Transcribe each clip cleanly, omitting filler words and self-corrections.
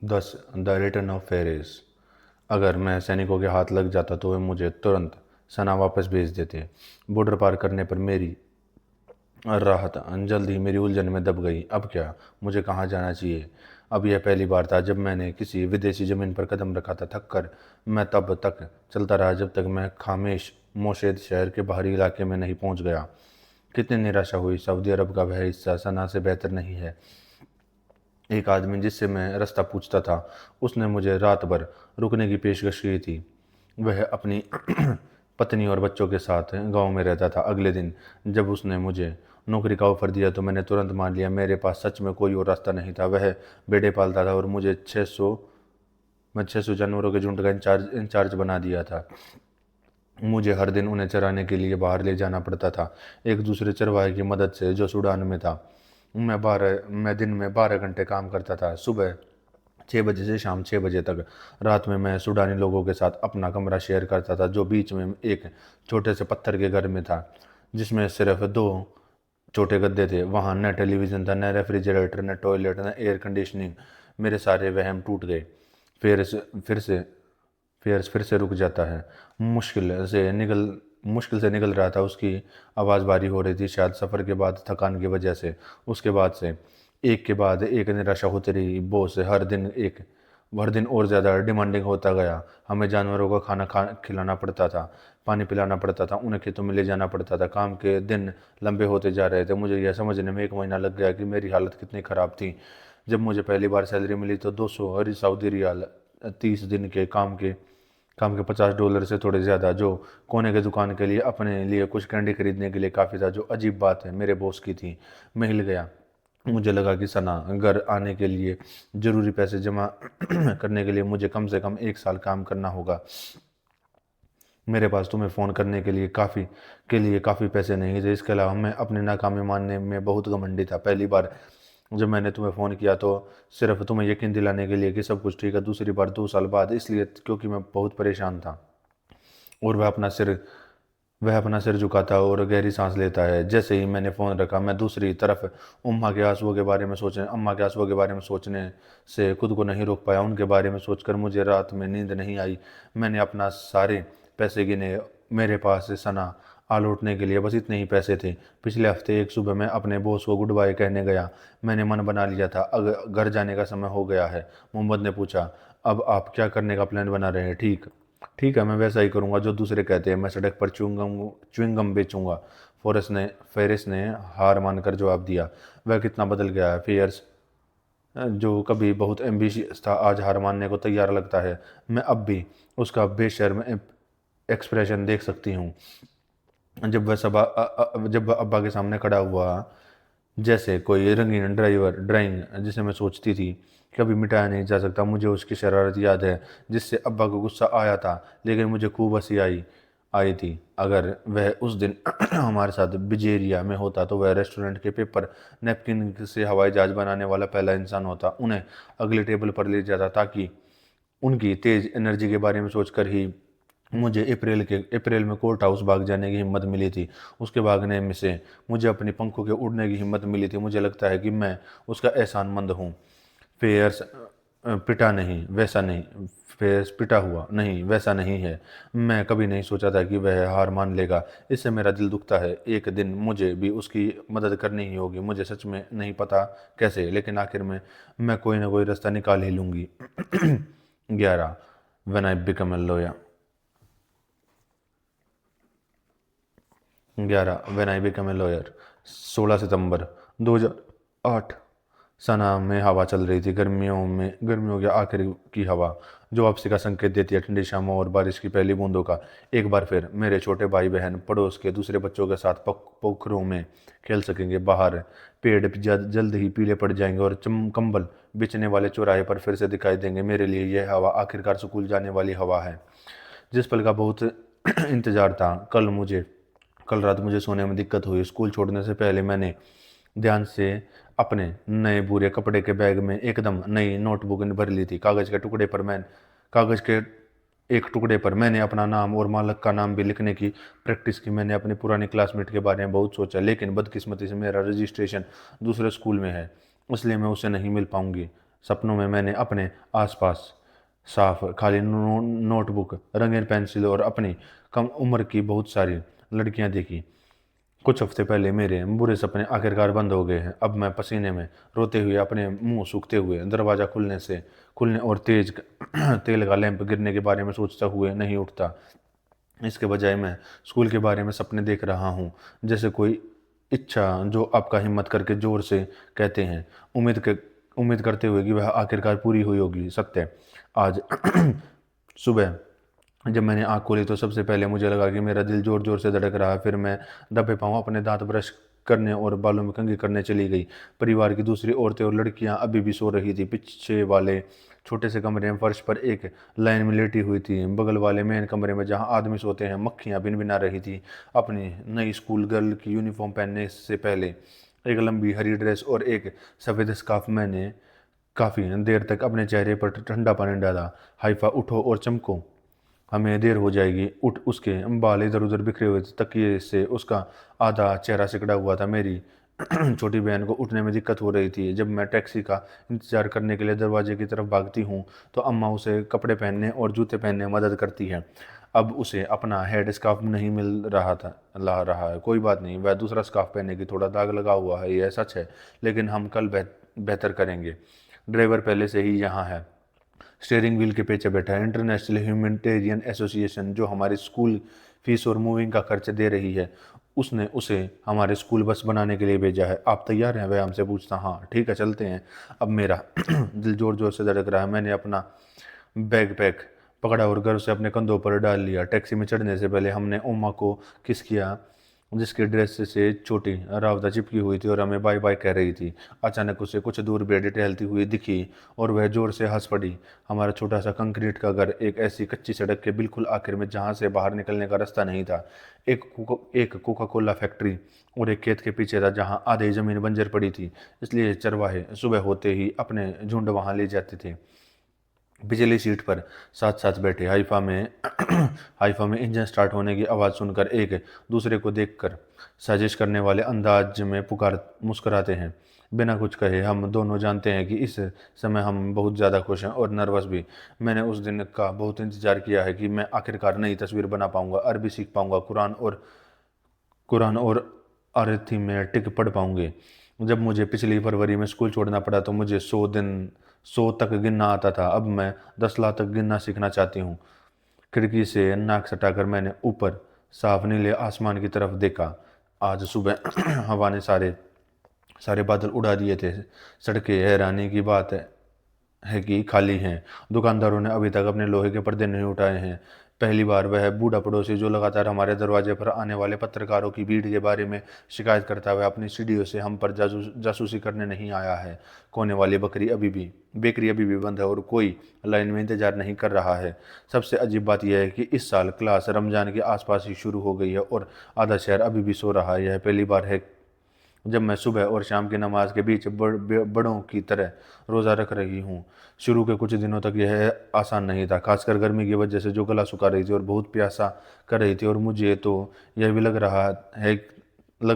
10 the return of Ferris. अगर मैं सैनिकों के हाथ लग जाता तो वे मुझे तुरंत सना वापस भेज देते। बॉर्डर पार करने पर मेरी राहत जल्द ही मेरी उलझन में दब गई। अब क्या, मुझे कहाँ जाना चाहिए? अब यह पहली बार था जब मैंने किसी विदेशी ज़मीन पर कदम रखा था। थक कर मैं तब तक चलता रहा जब तक मैं खामेश मोशेद शहर के बाहरी इलाके में नहीं पहुंच गया। कितनी निराशा हुई। सऊदी अरब का वह हिस्सा सना से बेहतर नहीं है। एक आदमी जिससे मैं रास्ता पूछता था, उसने मुझे रात भर रुकने की पेशकश की थी। वह अपनी पत्नी और बच्चों के साथ गांव में रहता था। अगले दिन जब उसने मुझे नौकरी का ऑफर दिया तो मैंने तुरंत मान लिया। मेरे पास सच में कोई और रास्ता नहीं था। वह भेड़ें पालता था और मैं 600 जानवरों के झुंड का इंचार्ज बना दिया था। मुझे हर दिन उन्हें चराने के लिए बाहर ले जाना पड़ता था, एक दूसरे चरवाहे की मदद से जो सूडान में था। मैं दिन में 12 घंटे काम करता था, सुबह 6 बजे से शाम 6 बजे तक। रात में मैं सूडानी लोगों के साथ अपना कमरा शेयर करता था, जो बीच में एक छोटे से पत्थर के घर में था, जिसमें सिर्फ दो छोटे गद्दे थे। वहाँ न टेलीविज़न था, न रेफ्रिजरेटर, न टॉयलेट, न एयर कंडीशनिंग। मेरे सारे वहम टूट गए। फिर से फिर से फिर से रुक जाता है। मुश्किल से निकल रहा था। उसकी आवाज़ भारी हो रही थी, शायद सफ़र के बाद थकान की वजह से। उसके बाद से एक के बाद एक निराशा होती रही। बॉस हर दिन और ज़्यादा डिमांडिंग होता गया। हमें जानवरों को खाना खिलाना पड़ता था, पानी पिलाना पड़ता था, उन्हें खेतों में ले जाना पड़ता था। काम के दिन लंबे होते जा रहे थे। मुझे यह समझने में 1 महीना लग गया कि मेरी हालत कितनी ख़राब थी। जब मुझे पहली बार सैलरी मिली तो 200 सऊदी रियाल, 30 दिन के काम के $50 से थोड़े ज़्यादा, जो कोने की दुकान के लिए अपने लिए कुछ कैंडी खरीदने के लिए काफ़ी था। जो अजीब बात है मेरे बॉस की थी। मैं हिल गया। मुझे लगा कि सना घर आने के लिए ज़रूरी पैसे जमा करने के लिए मुझे कम से कम 1 साल काम करना होगा। मेरे पास तुम्हें फ़ोन करने के लिए काफ़ी पैसे नहीं थे। इसके अलावा मैं अपनी नाकामी मानने में बहुत घमंडी था। पहली बार जब मैंने तुम्हें फ़ोन किया तो सिर्फ तुम्हें यकीन दिलाने के लिए कि सब कुछ ठीक है। दूसरी बार 2 साल बाद इसलिए क्योंकि मैं बहुत परेशान था। और वह अपना सिर झुकाता और गहरी सांस लेता है। जैसे ही मैंने फ़ोन रखा, मैं दूसरी तरफ अम्मा के आंसुओं के बारे में सोचने से खुद को नहीं रोक पाया। उनके बारे में सोचकर मुझे रात में नींद नहीं आई। मैंने अपना सारे पैसे गिने। मेरे पास सना आ लौटने के लिए बस इतने ही पैसे थे। पिछले हफ्ते एक सुबह मैं अपने बॉस को गुड बाय कहने गया। मैंने मन बना लिया था, अगर घर जाने का समय हो गया है। मोहम्मद ने पूछा, अब आप क्या करने का प्लान बना रहे हैं? ठीक ठीक है, मैं वैसा ही करूँगा जो दूसरे कहते हैं। मैं सड़क पर च्युइंगम बेचूंगा। फेरिस ने हार मानकर जवाब दिया। वह कितना बदल गया है। फेयर्स, जो कभी बहुत एम्बिशियस था, आज हार मानने को तैयार लगता है। मैं अब भी उसका बेशर्म एक्सप्रेशन देख सकती हूँ जब वह अब्बा के सामने खड़ा हुआ, जैसे कोई रंगीन ड्राइंग जिसे मैं सोचती थी कभी मिटाया नहीं जा सकता। मुझे उसकी शरारत याद है, जिससे अब्बा को गुस्सा आया था, लेकिन मुझे खूब हंसी आई आई थी। अगर वह उस दिन हमारे साथ बिजेरिया में होता तो वह रेस्टोरेंट के पेपर नैपकिन से हवाई जहाज बनाने वाला पहला इंसान होता। उन्हें अगले टेबल पर ले जाता ताकि उनकी तेज एनर्जी के बारे में सोचकर ही मुझे अप्रैल में कोर्ट हाउस भाग जाने की हिम्मत मिली थी। उसके भागने में से मुझे अपने पंखों के उड़ने की हिम्मत मिली थी। मुझे लगता है कि मैं उसका एहसानमंद हूँ। फेयर्स पिटा नहीं वैसा नहीं फेयर्स पिटा हुआ नहीं, वैसा नहीं है। मैं कभी नहीं सोचा था कि वह हार मान लेगा। इससे मेरा दिल दुखता है। एक दिन मुझे भी उसकी मदद करनी ही होगी। मुझे सच में नहीं पता कैसे, लेकिन आखिर में मैं कोई ना कोई रास्ता निकाल ही लूँगी। 11 When I become a lawyer। 16 सितंबर 2008। सना में हवा चल रही थी। गर्मियों की आखिर की हवा, जो वापसी का संकेत देती है, ठंडी शामों और बारिश की पहली बूंदों का। एक बार फिर मेरे छोटे भाई बहन पड़ोस के दूसरे बच्चों के साथ पोखरों में खेल सकेंगे। बाहर पेड़ जल्द ही पीले पड़ जाएंगे और कंबल बिछने वाले चौराहे पर फिर से दिखाई देंगे। मेरे लिए यह हवा आखिरकार स्कूल जाने वाली हवा है, जिस पल का बहुत इंतजार था। कल रात मुझे सोने में दिक्कत हुई। स्कूल छोड़ने से पहले मैंने ध्यान से अपने नए बुरे कपड़े के बैग में एकदम नई नोटबुक भर ली थी। कागज के एक टुकड़े पर मैंने अपना नाम और मालक का नाम भी लिखने की प्रैक्टिस की। मैंने अपने पुराने क्लासमेट के बारे में बहुत सोचा, लेकिन बदकिस्मती से मेरा रजिस्ट्रेशन दूसरे स्कूल में है, इसलिए मैं उसे नहीं मिल पाऊंगी। सपनों में मैंने अपने आसपास साफ खाली नोटबुक, रंगीन पेंसिल और अपनी कम उम्र की बहुत सारी लड़कियां देखी। कुछ हफ्ते पहले मेरे बुरे सपने आखिरकार बंद हो गए हैं। अब मैं पसीने में रोते हुए, अपने मुंह सूखते हुए, दरवाज़ा खुलने और तेज तेल का लैंप गिरने के बारे में सोचता हुए नहीं उठता। इसके बजाय मैं स्कूल के बारे में सपने देख रहा हूँ, जैसे कोई इच्छा जो आपका हिम्मत करके जोर से कहते हैं, उम्मीद करते हुए कि वह आखिरकार पूरी हुई होगी। सत्य, आज सुबह जब मैंने आँख खोली तो सबसे पहले मुझे लगा कि मेरा दिल जोर जोर से धड़क रहा है। फिर मैं दबे पाँव अपने दांत ब्रश करने और बालों में कंघी करने चली गई। परिवार की दूसरी औरतें और लड़कियां अभी भी सो रही थी। पीछे वाले छोटे से कमरे में फर्श पर एक लाइन में लेटी हुई थी। बगल वाले मेन कमरे में जहां आदमी सोते हैं, मक्खियां भिनभिना रही थी। अपनी नई स्कूल गर्ल की यूनिफॉर्म पहनने से पहले एक लंबी हरी ड्रेस और एक सफ़ेद स्कार्फ मैंने काफ़ी देर तक अपने चेहरे पर ठंडा पानी डाला। हाइफा, उठो और चमको, हमें देर हो जाएगी। उठ। उसके बाल इधर उधर बिखरे हुए थे, तकिए से उसका आधा चेहरा सिकड़ा हुआ था। मेरी छोटी बहन को उठने में दिक्कत हो रही थी। जब मैं टैक्सी का इंतजार करने के लिए दरवाजे की तरफ भागती हूँ तो अम्मा उसे कपड़े पहनने और जूते पहनने में मदद करती है। अब उसे अपना हेड स्कार्फ नहीं मिल रहा था, ला रहा है। कोई बात नहीं, वह दूसरा स्कार्फ पहनेगी। थोड़ा दाग लगा हुआ है, यह सच है, लेकिन हम कल बेहतर करेंगे। ड्राइवर पहले से ही यहाँ है, स्टीयरिंग व्हील के पीछे बैठा है। इंटरनेशनल ह्यूमैनिटेरियन एसोसिएशन जो हमारी स्कूल फीस और मूविंग का खर्च दे रही है, उसने उसे हमारे स्कूल बस बनाने के लिए भेजा है। आप तैयार हैं? वह हमसे पूछता। हाँ ठीक है, चलते हैं। अब मेरा दिल जोर जोर से धड़क रहा है। मैंने अपना बैग पैक पकड़ा और घर से अपने कंधों पर डाल लिया। टैक्सी में चढ़ने से पहले हमने उम्मा को किस किया, जिसकी ड्रेस से छोटी रावता चिपकी हुई थी और हमें बाय बाय कह रही थी। अचानक उसे कुछ दूर बेटी टहलती हुई दिखी और वह जोर से हंस पड़ी। हमारा छोटा सा कंक्रीट का घर एक ऐसी कच्ची सड़क के बिल्कुल आखिर में, जहाँ से बाहर निकलने का रास्ता नहीं था। एक कोका कोला फैक्ट्री और एक खेत के पीछे था जहाँ आधी जमीन बंजर पड़ी थी, इसलिए चरवाहे सुबह होते ही अपने झुंड वहाँ ले जाते थे। पिछली सीट पर साथ साथ बैठे हाइफा में इंजन स्टार्ट होने की आवाज़ सुनकर एक दूसरे को देखकर साजिश करने वाले अंदाज में पुकार मुस्कुराते हैं। बिना कुछ कहे हम दोनों जानते हैं कि इस समय हम बहुत ज़्यादा खुश हैं और नर्वस भी। मैंने उस दिन का बहुत इंतज़ार किया है कि मैं आखिरकार नई तस्वीर बना पाऊंगा, अरबी सीख पाऊंगा, कुरान और अरिथमेटिक पढ़ पाऊंगे। जब मुझे पिछली फरवरी में स्कूल छोड़ना पड़ा तो मुझे 100 तक गिनना आता था। अब मैं 10 लाख तक गिनना सीखना चाहती हूँ। खिड़की से नाक सटाकर मैंने ऊपर साफ नीले आसमान की तरफ देखा। आज सुबह हवा ने सारे सारे बादल उड़ा दिए थे। सड़कें, हैरानी की बात है कि खाली हैं। दुकानदारों ने अभी तक अपने लोहे के पर्दे नहीं उठाए हैं। पहली बार वह बूढ़ा पड़ोसी जो लगातार हमारे दरवाजे पर आने वाले पत्रकारों की भीड़ के बारे में शिकायत करता हुआ अपनी सीढ़ियों से हम पर जासूसी करने नहीं आया है। कोने वाली बेकरी अभी भी बंद है और कोई लाइन में इंतजार नहीं कर रहा है। सबसे अजीब बात यह है कि इस साल क्लास रमजान के आसपास ही शुरू हो गई है और आधा शहर अभी भी सो रहा है। यह पहली बार है जब मैं सुबह और शाम की नमाज के बीच बड़ों की तरह रोज़ा रख रही हूँ। शुरू के कुछ दिनों तक यह आसान नहीं था, खासकर गर्मी की वजह से जो गला सुखा रही थी और बहुत प्यासा कर रही थी। और मुझे तो यह भी लग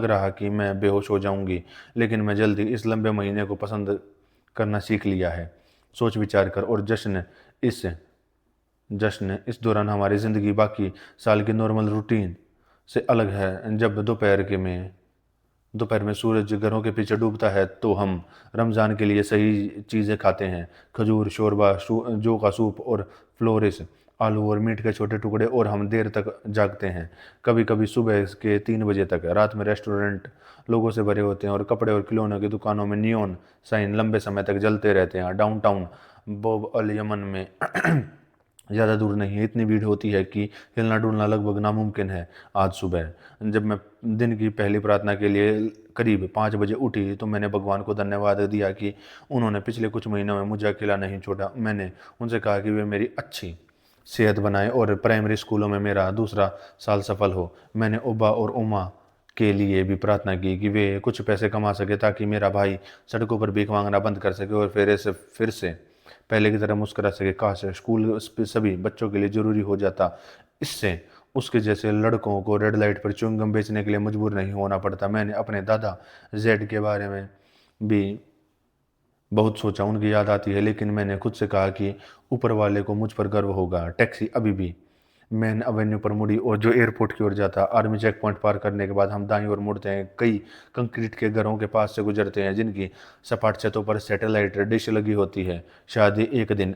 रहा कि मैं बेहोश हो जाऊंगी। लेकिन मैं जल्दी इस लंबे महीने को पसंद करना सीख लिया है। सोच विचार कर और जश्न इस दौरान हमारी ज़िंदगी बाकी साल की नॉर्मल रूटीन से अलग है। जब दोपहर में सूरज घरों के पीछे डूबता है तो हम रमज़ान के लिए सही चीज़ें खाते हैं। खजूर, शोरबा, जौ का सूप और फ्लोरिस, आलू और मीट के छोटे टुकड़े। और हम देर तक जागते हैं, कभी कभी सुबह के 3 बजे तक। रात में रेस्टोरेंट लोगों से भरे होते हैं और कपड़े और खिलौनों की दुकानों में नियॉन साइन लंबे समय तक जलते रहते हैं। डाउनटाउन बोब अल यमन में ज़्यादा दूर नहीं है, इतनी भीड़ होती है कि हिलना डुलना लगभग नामुमकिन है। आज सुबह जब मैं दिन की पहली प्रार्थना के लिए करीब 5 बजे उठी तो मैंने भगवान को धन्यवाद दिया कि उन्होंने पिछले कुछ महीनों में मुझे अकेला नहीं छोड़ा। मैंने उनसे कहा कि वे मेरी अच्छी सेहत बनाए और प्राइमरी स्कूलों में मेरा दूसरा साल सफल हो। मैंने ओबा और उमा के लिए भी प्रार्थना की कि वे कुछ पैसे कमा सके ताकि मेरा भाई सड़कों पर भीख मांगना बंद कर सके और फिर से पहले की तरह मुस्कुरा सके। काश स्कूल सभी बच्चों के लिए ज़रूरी हो जाता, इससे उसके जैसे लड़कों को रेड लाइट पर च्युइंगम बेचने के लिए मजबूर नहीं होना पड़ता। मैंने अपने दादा जेड के बारे में भी बहुत सोचा, उनकी याद आती है, लेकिन मैंने खुद से कहा कि ऊपर वाले को मुझ पर गर्व होगा। टैक्सी अभी भी मैन एवेन्यू पर मुड़ी और जो एयरपोर्ट की ओर जाता। आर्मी चेक पॉइंट पार करने के बाद हम दाईं ओर मुड़ते हैं। कई कंक्रीट के घरों के पास से गुजरते हैं जिनकी सपाट छतों पर सैटेलाइट डिश लगी होती है। शायद एक दिन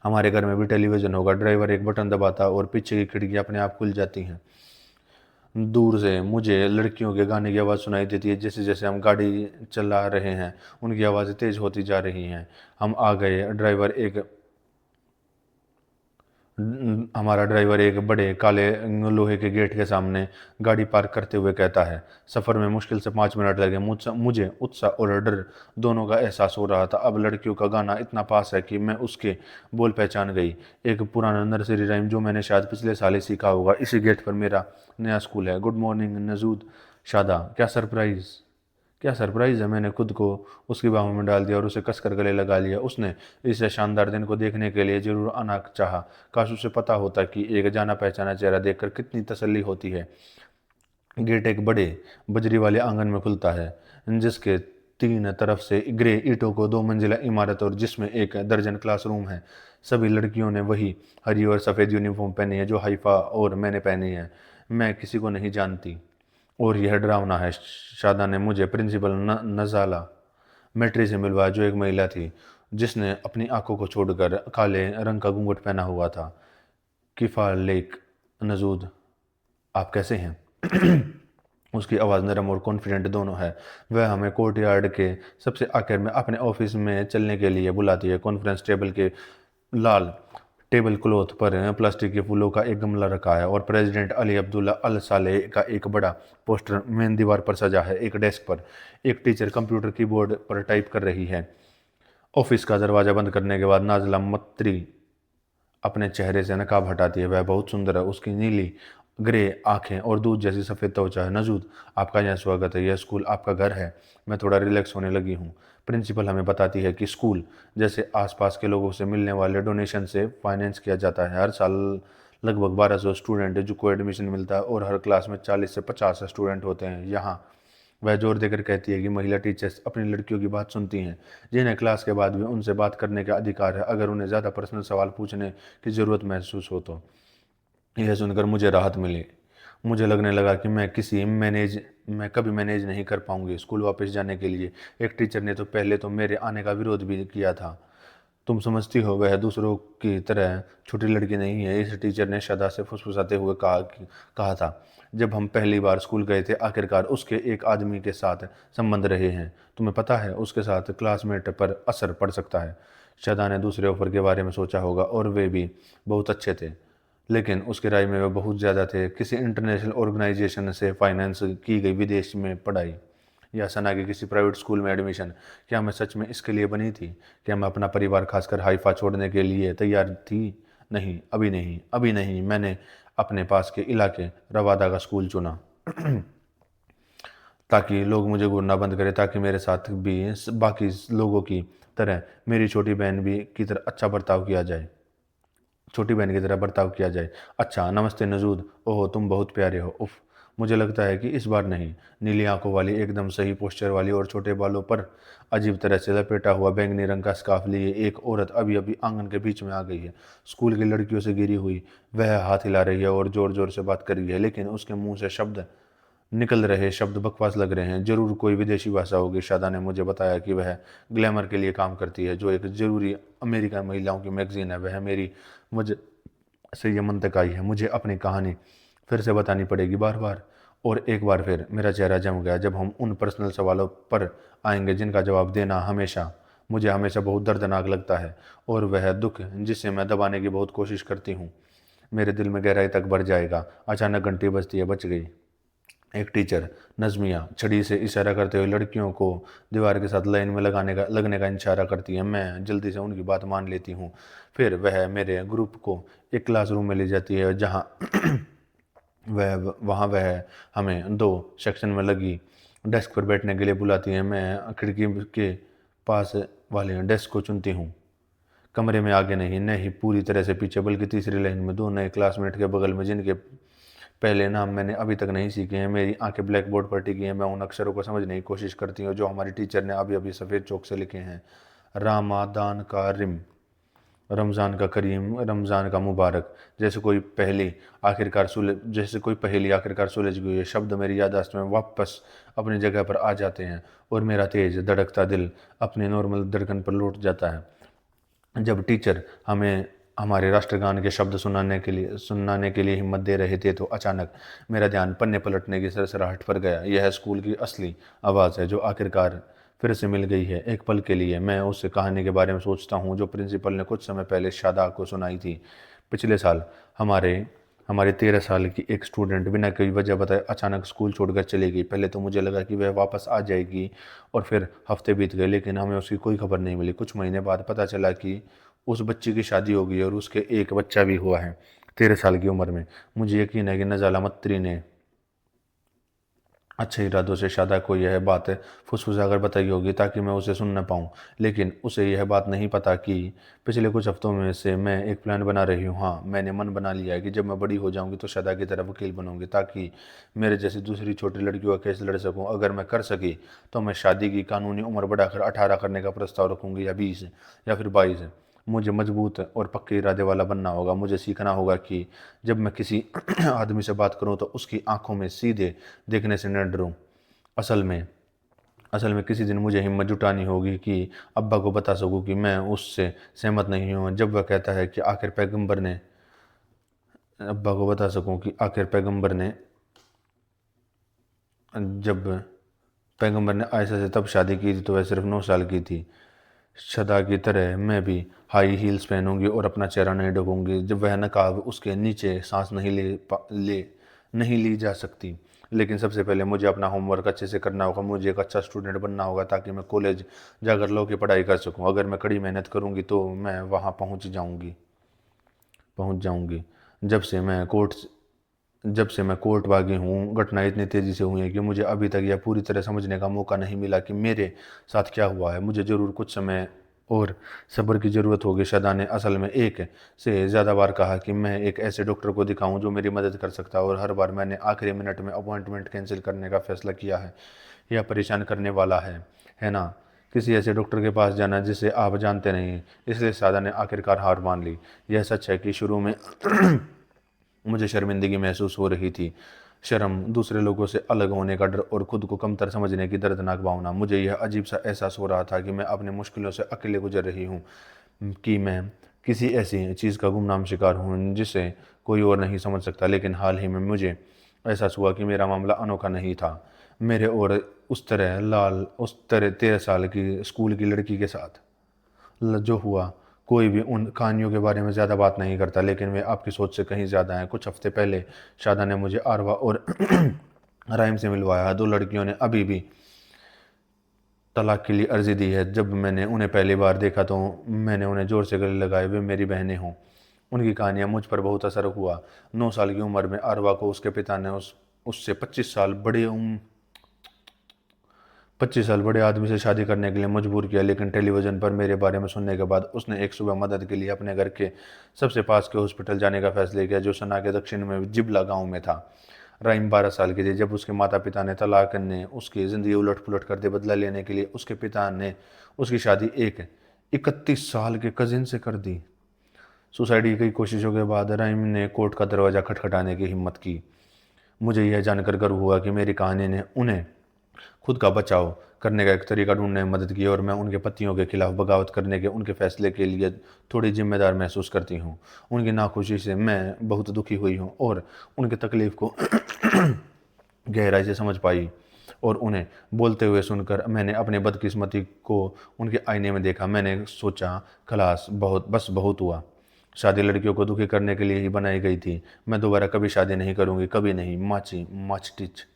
हमारे घर में भी टेलीविज़न होगा। ड्राइवर एक बटन दबाता और पीछे की खिड़की अपने आप खुल जाती हैं। दूर से मुझे लड़कियों के गाने की आवाज़ सुनाई देती है। जैसे जैसे हम गाड़ी चला रहे हैं उनकी आवाज़ें तेज़ होती जा रही हैं। हम आ गए। हमारा ड्राइवर एक बड़े काले लोहे के गेट के सामने गाड़ी पार्क करते हुए कहता है। सफ़र में मुश्किल से 5 मिनट लगे। मुझे उत्साह और डर दोनों का एहसास हो रहा था। अब लड़कियों का गाना इतना पास है कि मैं उसके बोल पहचान गई। एक पुराना नर्सरी राइम जो मैंने शायद पिछले साल ही सीखा होगा। इसी गेट पर मेरा नया स्कूल है। गुड मॉर्निंग नजूद। शादा। क्या सरप्राइज़ है। मैंने खुद को उसकी बाहों में डाल दिया और उसे कसकर गले लगा लिया। उसने इस शानदार दिन को देखने के लिए जरूर आना चाहा। काश उसे पता होता कि एक जाना पहचाना चेहरा देखकर कितनी तसल्ली होती है। गेट एक बड़े बजरी वाले आंगन में खुलता है जिसके 3 तरफ से ग्रे ईंटों को 2 मंजिला इमारत और जिसमें 1 दर्जन क्लासरूम है। सभी लड़कियों ने वही हरी और सफ़ेद यूनिफॉर्म पहनी है जो हाइफा और मैंने पहनी है। मैं किसी को नहीं जानती और यह डरावना है। शादा ने मुझे प्रिंसिपल नज़ाला मैट्री से मिलवाया जो एक महिला थी जिसने अपनी आंखों को छोड़कर काले रंग का घूंघट पहना हुआ था। किफ़ा लेक नजूद, आप कैसे हैं? उसकी आवाज़ नरम और कॉन्फिडेंट दोनों है। वह हमें कोर्टयार्ड के सबसे आखिर में अपने ऑफिस में चलने के लिए बुलाती है। कॉन्फ्रेंस टेबल के लाल टेबल क्लॉथ पर प्लास्टिक के फूलों का एक गमला रखा है और प्रेसिडेंट अली अब्दुल्ला अल सालेह का एक बड़ा पोस्टर मेन दीवार पर सजा है। एक डेस्क पर एक टीचर कंप्यूटर कीबोर्ड पर टाइप कर रही है। ऑफिस का दरवाज़ा बंद करने के बाद नाज़िला मत्री अपने चेहरे से नकाब हटाती है। वह बहुत सुंदर है। उसकी नीली ग्रे आंखें और दूध जैसी सफ़ेद त्वचा है। नजूद, आपका यहाँ स्वागत है। यह स्कूल आपका घर है। मैं थोड़ा रिलैक्स होने लगी हूँ। प्रिंसिपल हमें बताती है कि स्कूल जैसे आसपास के लोगों से मिलने वाले डोनेशन से फाइनेंस किया जाता है। हर साल लगभग 1200 स्टूडेंट जो को एडमिशन मिलता है और हर क्लास में 40 से 50 स्टूडेंट होते हैं। यहाँ वह जोर देकर कहती है कि महिला टीचर्स अपनी लड़कियों की बात सुनती हैं जिन्हें क्लास के बाद भी उनसे बात करने का अधिकार है अगर उन्हें ज़्यादा पर्सनल सवाल पूछने की ज़रूरत महसूस हो तो। यह सुनकर मुझे राहत मिली। मुझे लगने लगा कि मैं कभी मैनेज नहीं कर पाऊंगी स्कूल वापस जाने के लिए। एक टीचर ने तो पहले तो मेरे आने का विरोध भी किया था। तुम समझती हो वह दूसरों की तरह छोटी लड़की नहीं है, इस टीचर ने सदा से फुसफुसाते हुए कहा था जब हम पहली बार स्कूल गए थे। आखिरकार उसके एक आदमी के साथ संबंध रहे हैं। तुम्हें पता है उसके साथ क्लासमेट पर असर पड़ सकता है। शदा ने दूसरे ऑफर के बारे में सोचा होगा और वे भी बहुत अच्छे थे, लेकिन उसकी राय में वे बहुत ज़्यादा थे। किसी इंटरनेशनल ऑर्गेनाइजेशन से फाइनेंस की गई विदेश में पढ़ाई या सना के किसी प्राइवेट स्कूल में एडमिशन। क्या मैं सच में इसके लिए बनी थी? क्या मैं अपना परिवार खासकर हाइफा छोड़ने के लिए तैयार थी? नहीं, अभी नहीं, अभी नहीं। मैंने अपने पास के इलाके रवादा का स्कूल चुना ताकि लोग मुझे घूरना बंद करें, ताकि मेरे साथ भी बाकी लोगों की तरह मेरी छोटी बहन की तरह बर्ताव किया जाए। अच्छा, नमस्ते नजूद। ओह, तुम बहुत प्यारे हो। उफ, मुझे लगता है कि इस बार नहीं। नीली आंखों वाली, एकदम सही पोस्चर वाली और छोटे बालों पर अजीब तरह से लपेटा हुआ बैंगनी रंग का स्कार्फ लिए एक औरत अभी अभी आंगन के बीच में आ गई है। स्कूल की लड़कियों से घिरी हुई वह हाथ हिला रही है और जोर जोर से बात कर रही है, लेकिन उसके मुंह से निकल रहे शब्द बकवास लग रहे हैं। जरूर कोई विदेशी भाषा होगी। शादा ने मुझे बताया कि वह ग्लैमर के लिए काम करती है जो एक जरूरी अमेरिकन महिलाओं की मैगजीन है। वह मेरी मुझे से यमन तक आई है। मुझे अपनी कहानी फिर से बतानी पड़ेगी बार बार। और एक बार फिर मेरा चेहरा जम गया जब हम उन पर्सनल सवालों पर आएंगे जिनका जवाब देना मुझे हमेशा बहुत दर्दनाक लगता है, और वह दुख जिसे मैं दबाने की बहुत कोशिश करती हूँ मेरे दिल में गहराई तक भर जाएगा। अचानक घंटी बजती है। बच गई। एक टीचर नज़मिया छड़ी से इशारा करते हुए लड़कियों को दीवार के साथ लाइन में लगने का इशारा करती है। मैं जल्दी से उनकी बात मान लेती हूँ। फिर वह मेरे ग्रुप को एक क्लासरूम में ले जाती है जहाँ वह हमें 2 सेक्शन में लगी डेस्क पर बैठने के लिए बुलाती है। मैं खिड़की के पास वाले डेस्क को चुनती हूँ। कमरे में आगे नहीं, न ही पूरी तरह से पीछे, बल्कि तीसरी लाइन में 2 नए क्लासमेट के बगल में जिनके पहले नाम मैंने अभी तक नहीं सीखे हैं। मेरी आंखें ब्लैक बोर्ड पर टिकी हैं। मैं उन अक्षरों को समझने की कोशिश करती हूँ जो हमारी टीचर ने अभी अभी सफ़ेद चौक से लिखे हैं। रामादान का रिम, रमज़ान का करीम, रमज़ान का मुबारक। जैसे कोई पहेली आखिरकार सुलझ गई है। शब्द मेरी याददाश्त में वापस अपनी जगह पर आ जाते हैं और मेरा तेज धड़कता दिल अपने नॉर्मल धड़कन पर लौट जाता है। जब टीचर हमें हमारे राष्ट्रगान के शब्द सुनाने के लिए हिम्मत दे रहे थे तो अचानक मेरा ध्यान पन्ने पलटने की सरसराहट पर गया। यह स्कूल की असली आवाज़ है जो आखिरकार फिर से मिल गई है। एक पल के लिए मैं उस कहानी के बारे में सोचता हूँ जो प्रिंसिपल ने कुछ समय पहले शादा को सुनाई थी। पिछले साल हमारे हमारे 13 साल की एक स्टूडेंट बिना कोई वजह बताए अचानक स्कूल छोड़कर चली गई। पहले तो मुझे लगा कि वह वापस आ जाएगी और फिर हफ्ते बीत गए लेकिन हमें उसकी कोई खबर नहीं मिली। कुछ महीने बाद पता चला कि उस बच्ची की शादी हो गई और उसके एक बच्चा भी हुआ है 13 साल की उम्र में। मुझे यकीन है कि नज़ाला मत्री ने अच्छे इरादों से शादा को यह बात फुसफुसाकर बताई होगी ताकि मैं उसे सुन न पाऊँ। लेकिन उसे यह बात नहीं पता कि पिछले कुछ हफ्तों में से मैं एक प्लान बना रही हूँ। हाँ, मैंने मन बना लिया है कि जब मैं बड़ी हो जाऊँगी तो शादा की तरफ वकील बनूंगी ताकि मेरे जैसी दूसरी छोटी लड़कियों का केस लड़ सकूँ। अगर मैं कर सकी तो मैं शादी की कानूनी उम्र बढ़ाकर 18 करने का प्रस्ताव रखूँगी, या 20 या फिर 22। मुझे मजबूत और पक्के इरादे वाला बनना होगा। मुझे सीखना होगा कि जब मैं किसी आदमी से बात करूं तो उसकी आंखों में सीधे देखने से न डरूं। असल में असल में किसी दिन मुझे हिम्मत जुटानी होगी कि अब्बा को बता सकूं कि मैं उससे सहमत नहीं हूं। जब वह कहता है कि आखिर पैगंबर ने अब्बा को बता सकूं कि आखिर पैगंबर ने जब पैगंबर ने आयशा से तब शादी की थी तो वह सिर्फ 9 साल की थी। सदा की तरह मैं भी हाई हील्स पहनूंगी और अपना चेहरा नहीं ढकूंगी। जब वह नकाब उसके नीचे सांस नहीं ली जा सकती। लेकिन सबसे पहले मुझे अपना होमवर्क अच्छे से करना होगा। मुझे एक अच्छा स्टूडेंट बनना होगा ताकि मैं कॉलेज जाकर लॉ की पढ़ाई कर सकूं। अगर मैं कड़ी मेहनत करूंगी तो मैं वहां पहुंच जाऊंगी। जब से मैं कोर्ट भागी हूँ घटना इतनी तेज़ी से हुई है कि मुझे अभी तक यह पूरी तरह समझने का मौका नहीं मिला कि मेरे साथ क्या हुआ है। मुझे ज़रूर कुछ समय और सब्र की ज़रूरत होगी। सदा ने असल में एक से ज़्यादा बार कहा कि मैं एक ऐसे डॉक्टर को दिखाऊं जो मेरी मदद कर सकता है और हर बार मैंने आखिरी मिनट में अपॉइंटमेंट कैंसिल करने का फैसला किया है। यह परेशान करने वाला है ना? किसी ऐसे डॉक्टर के पास जाना जिसे आप जानते नहीं। इसलिए सादा ने आखिरकार हार मान ली। यह सच है कि शुरू में मुझे शर्मिंदगी महसूस हो रही थी। शर्म, दूसरे लोगों से अलग होने का डर और खुद को कमतर समझने की दर्दनाक भावना। मुझे यह अजीब सा एहसास हो रहा था कि मैं अपनी मुश्किलों से अकेले गुजर रही हूँ, कि मैं किसी ऐसी चीज़ का गुमनाम शिकार हूँ जिसे कोई और नहीं समझ सकता। लेकिन हाल ही में मुझे एहसास हुआ कि मेरा मामला अनोखा नहीं था। मेरे और उस तरह 13 साल की स्कूल की लड़की के साथ जो हुआ, कोई भी उन कहानियों के बारे में ज़्यादा बात नहीं करता, लेकिन वे आपकी सोच से कहीं ज़्यादा हैं। कुछ हफ्ते पहले शादा ने मुझे आरवा और राइम से मिलवाया है। 2 लड़कियों ने अभी भी तलाक के लिए अर्जी दी है। जब मैंने उन्हें पहली बार देखा तो मैंने उन्हें ज़ोर से गले लगाए। वे मेरी बहनें हों। उनकी कहानियाँ मुझ पर बहुत असर हुआ। 9 साल की उम्र में आरवा को उसके पिता ने उससे 25 साल बड़े आदमी से शादी करने के लिए मजबूर किया। लेकिन टेलीविज़न पर मेरे बारे में सुनने के बाद उसने एक सुबह मदद के लिए अपने घर के सबसे पास के हॉस्पिटल जाने का फैसला किया जो सना के दक्षिण में जिबला गांव में था। राइम 12 साल की थी जब उसके माता पिता ने तलाक ने उसकी ज़िंदगी उलट पुलट कर दे। बदला लेने के लिए उसके पिता ने उसकी शादी एक 31 साल के कजिन से कर दी। सुसाइड की कई कोशिशों के बाद राइम ने कोर्ट का दरवाज़ा खटखटाने की हिम्मत की। मुझे यह जानकर गर्व हुआ कि मेरी कहानी ने उन्हें खुद का बचाव करने का एक तरीका ढूंढने में मदद की और मैं उनके पतियों के खिलाफ बगावत करने के उनके फैसले के लिए थोड़ी जिम्मेदार महसूस करती हूँ। उनकी नाखुशी से मैं बहुत दुखी हुई हूँ और उनकी तकलीफ़ को गहराई से समझ पाई। और उन्हें बोलते हुए सुनकर मैंने अपनी बदकिस्मती को उनके आईने में देखा। मैंने सोचा, खलास, बहुत हुआ। शादी लड़कियों को दुखी करने के लिए ही बनाई गई थी। मैं दोबारा कभी शादी नहीं करूँगी, कभी नहीं। माची माचटिच।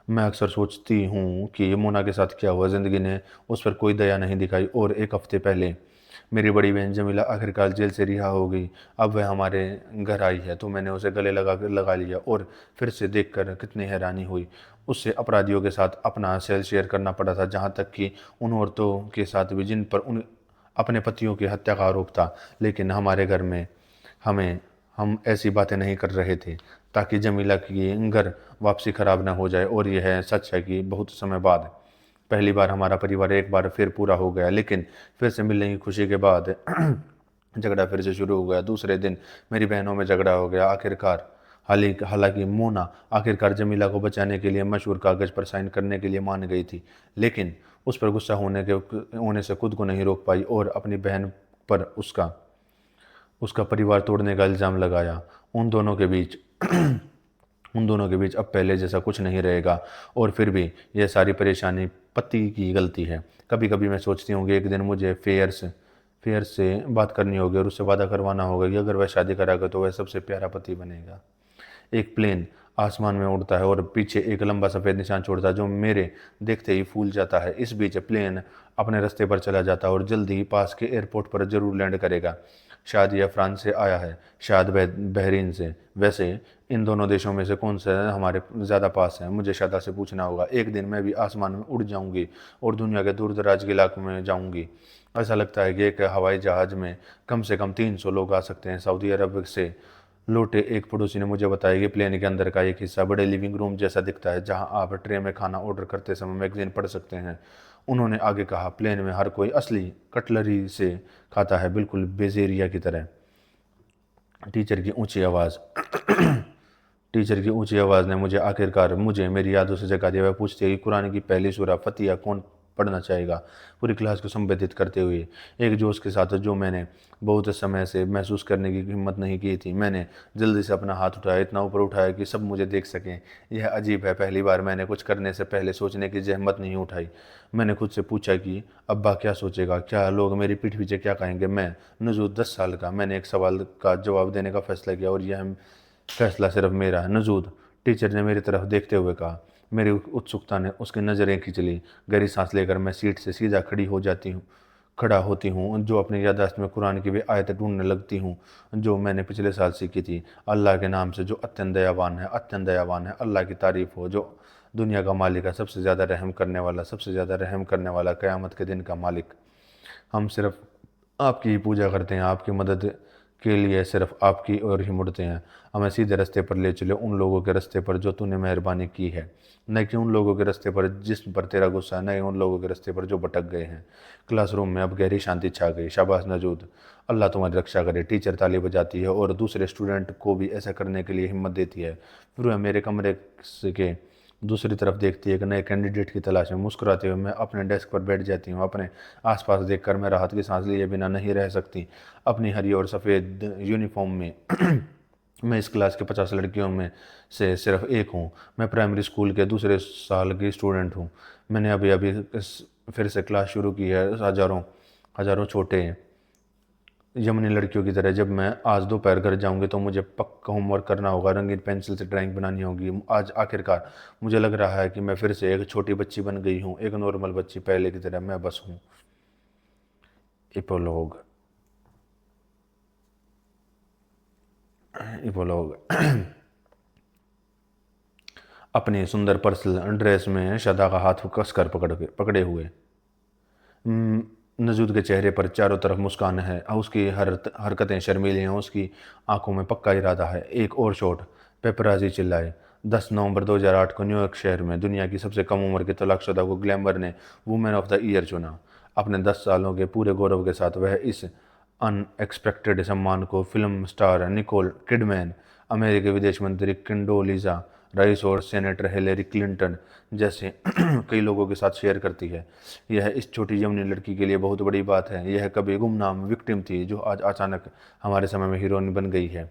मैं अक्सर सोचती हूँ कि मोना के साथ क्या हुआ। ज़िंदगी ने उस पर कोई दया नहीं दिखाई। और एक हफ्ते पहले मेरी बड़ी बहन जमीला आखिरकार जेल से रिहा हो गई। अब वह हमारे घर आई है तो मैंने उसे गले लगा लिया और फिर से देखकर कितनी हैरानी हुई। उससे अपराधियों के साथ अपना सेल शेयर करना पड़ा था, जहाँ तक कि उन औरतों के साथ भी जिन पर उन अपने पतियों की हत्या का आरोप था। लेकिन हमारे घर में हमें हम ऐसी बातें नहीं कर रहे थे ताकि जमीला की घर वापसी खराब ना हो जाए। और यह सच है कि बहुत समय बाद पहली बार हमारा परिवार एक बार फिर पूरा हो गया, लेकिन फिर से मिलने की खुशी के बाद झगड़ा फिर से शुरू हो गया। दूसरे दिन मेरी बहनों में झगड़ा हो गया। आखिरकार हालांकि मोना आखिरकार जमीला को बचाने के लिए मशहूर कागज़ पर साइन करने के लिए मान गई थी, लेकिन उस पर गुस्सा होने से खुद को नहीं रोक पाई और अपनी बहन पर उसका उसका परिवार तोड़ने का इल्ज़ाम लगाया। उन दोनों के बीच उन दोनों के बीच अब पहले जैसा कुछ नहीं रहेगा। और फिर भी यह सारी परेशानी पति की गलती है। कभी कभी मैं सोचती हूँ कि एक दिन मुझे फेयर से बात करनी होगी और उससे वादा करवाना होगा कि अगर वह शादी कराएगा तो वह सबसे प्यारा पति बनेगा। एक प्लेन आसमान में उड़ता है और पीछे एक लंबा सफ़ेद निशान छोड़ता है जो मेरे देखते ही फूल जाता है। इस बीच प्लेन अपने रास्ते पर चला जाता है और जल्दी ही पास के एयरपोर्ट पर जरूर लैंड करेगा। शायद यह फ्रांस से आया है, शायद बहरीन से। वैसे इन दोनों देशों में से कौन सा हमारे ज़्यादा पास है, मुझे शायद से पूछना होगा। एक दिन मैं भी आसमान में उड़ जाऊंगी और दुनिया के दूर दराज के इलाकों में जाऊंगी। ऐसा लगता है कि एक हवाई जहाज़ में कम से कम 300 लोग आ सकते हैं। सऊदी अरब से लौटे एक पड़ोसी ने मुझे बताया कि प्लेन के अंदर का एक हिस्सा बड़े लिविंग रूम जैसा दिखता है, जहां आप ट्रे में खाना ऑर्डर करते समय मैगजीन पढ़ सकते हैं। उन्होंने आगे कहा, प्लेन में हर कोई असली कटलरी से खाता है, बिल्कुल बेजेरिया की तरह। टीचर की ऊंची आवाज़ टीचर की ऊंची आवाज़ ने मुझे मेरी यादों से जगा दिया। वह पूछती है कि कुरान की पहली सूरा फतिहा कौन पढ़ना चाहेगा, पूरी क्लास को संबोधित करते हुए एक जोश के साथ जो मैंने बहुत समय से महसूस करने की हिम्मत नहीं की थी। मैंने जल्दी से अपना हाथ उठाया, इतना ऊपर उठाया कि सब मुझे देख सकें। यह अजीब है, पहली बार मैंने कुछ करने से पहले सोचने की जहमत नहीं उठाई। मैंने खुद से पूछा कि अब्बा क्या सोचेगा, क्या लोग मेरी पीठ पीछे क्या कहेंगे। मैं नजूद 10 साल का, मैंने एक सवाल का जवाब देने का फैसला किया और यह फैसला सिर्फ मेरा है। नजूद, टीचर ने मेरी तरफ देखते हुए कहा। मेरी उत्सुकता ने उसकी नज़रें खींच ली। गहरी सांस लेकर मैं सीट से सीधा खड़ा होती हूँ जो अपनी याददाश्त में कुरान की वे आयतें ढूंढने लगती हूँ जो मैंने पिछले साल सीखी थी। अल्लाह के नाम से जो अत्यंत दयावान है, अल्लाह की तारीफ हो जो दुनिया का मालिक है, सबसे ज़्यादा रहम करने वाला, क़यामत के दिन का मालिक। हम सिर्फ आपकी ही पूजा करते हैं, आपकी मदद के लिए सिर्फ आपकी ओर ही मुड़ते हैं। हमें सीधे रास्ते पर ले चले, उन लोगों के रास्ते पर जो तूने मेहरबानी की है, न कि उन लोगों के रास्ते पर जिस पर तेरा गुस्सा है, न उन लोगों के रास्ते पर जो भटक गए हैं। क्लासरूम में अब गहरी शांति छा गई। शाबाश नजूद, अल्लाह तुम्हारी रक्षा करे। टीचर ताली बजाती है और दूसरे स्टूडेंट को भी ऐसा करने के लिए हिम्मत देती है। फिर वह मेरे कमरे के दूसरी तरफ देखती है, एक नए कैंडिडेट की तलाश में। मुस्कुराते हुए मैं अपने डेस्क पर बैठ जाती हूँ। अपने आसपास देखकर मैं राहत की सांस लिए बिना नहीं रह सकती। अपनी हरी और सफ़ेद यूनिफॉर्म में मैं इस क्लास के 50 लड़कियों में से सिर्फ एक हूँ। मैं प्राइमरी स्कूल के दूसरे साल की स्टूडेंट हूँ। मैंने अभी अभी फिर से क्लास शुरू की है। हज़ारों हज़ारों छोटे यमनी लड़कियों की तरह। जब मैं आज दोपहर घर जाऊंगी तो मुझे पक्का होमवर्क करना होगा, रंगीन पेंसिल से ड्राइंग बनानी होगी। आज आखिरकार मुझे लग रहा है कि मैं फिर से एक छोटी बच्ची बन गई हूँ, एक नॉर्मल बच्ची, पहले की तरह मैं बस हूँ। इपोलोग इपोलोग अपनी सुंदर पर्सल ड्रेस में शदा का हाथ कसकर पकड़े हुए नजूद के चेहरे पर चारों तरफ मुस्कान है। उसकी हर हरकतें शर्मीली हैं, उसकी आंखों में पक्का इरादा है। एक और शॉट, पेपराजी चिल्लाए। 10 नवंबर 2008 को न्यूयॉर्क शहर में दुनिया की सबसे कम उम्र के तलाकशुदा को ग्लैमर ने वुमेन ऑफ द ईयर चुना। अपने 10 सालों के पूरे गौरव के साथ वह इस अनएक्सपेक्टेड सम्मान को फिल्म स्टार निकोल किडमैन, अमेरिकी विदेश मंत्री कंडोलीजा राइस और सेनेटर हिलेरी क्लिंटन जैसे कई लोगों के साथ शेयर करती है। यह इस छोटी यमनी लड़की के लिए बहुत बड़ी बात है। यह कभी गुमनाम विक्टिम थी जो आज अचानक हमारे समय में हीरोइन बन गई है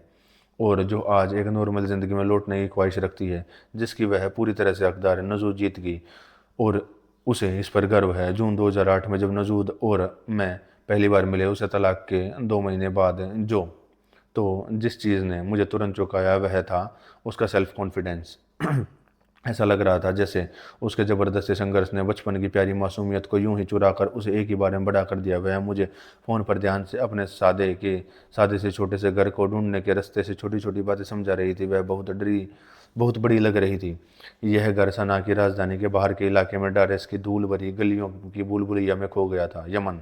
और जो आज एक नॉर्मल ज़िंदगी में लौटने की ख्वाहिश रखती है जिसकी वह पूरी तरह से हकदार है। नजूद जीत गई और उसे इस पर गर्व है। जून 2008 में जब नजूद और मैं पहली बार मिले, उसे तलाक के 2 महीने बाद, जिस चीज़ ने मुझे तुरंत चौंकाया वह था उसका सेल्फ कॉन्फिडेंस। ऐसा लग रहा था जैसे उसके ज़बरदस्ती संघर्ष ने बचपन की प्यारी मासूमियत को यूं ही चुरा कर उसे एक ही बार में बड़ा कर दिया। वह मुझे फ़ोन पर ध्यान से अपने सादे से छोटे से घर को ढूंढने के रास्ते से छोटी छोटी बातें समझा रही थी। वह बहुत बड़ी लग रही थी। यह घर सना की राजधानी के बाहर के इलाके में डारेस की धूल भरी गलियों की भूलभुलैया में खो गया था। यमन।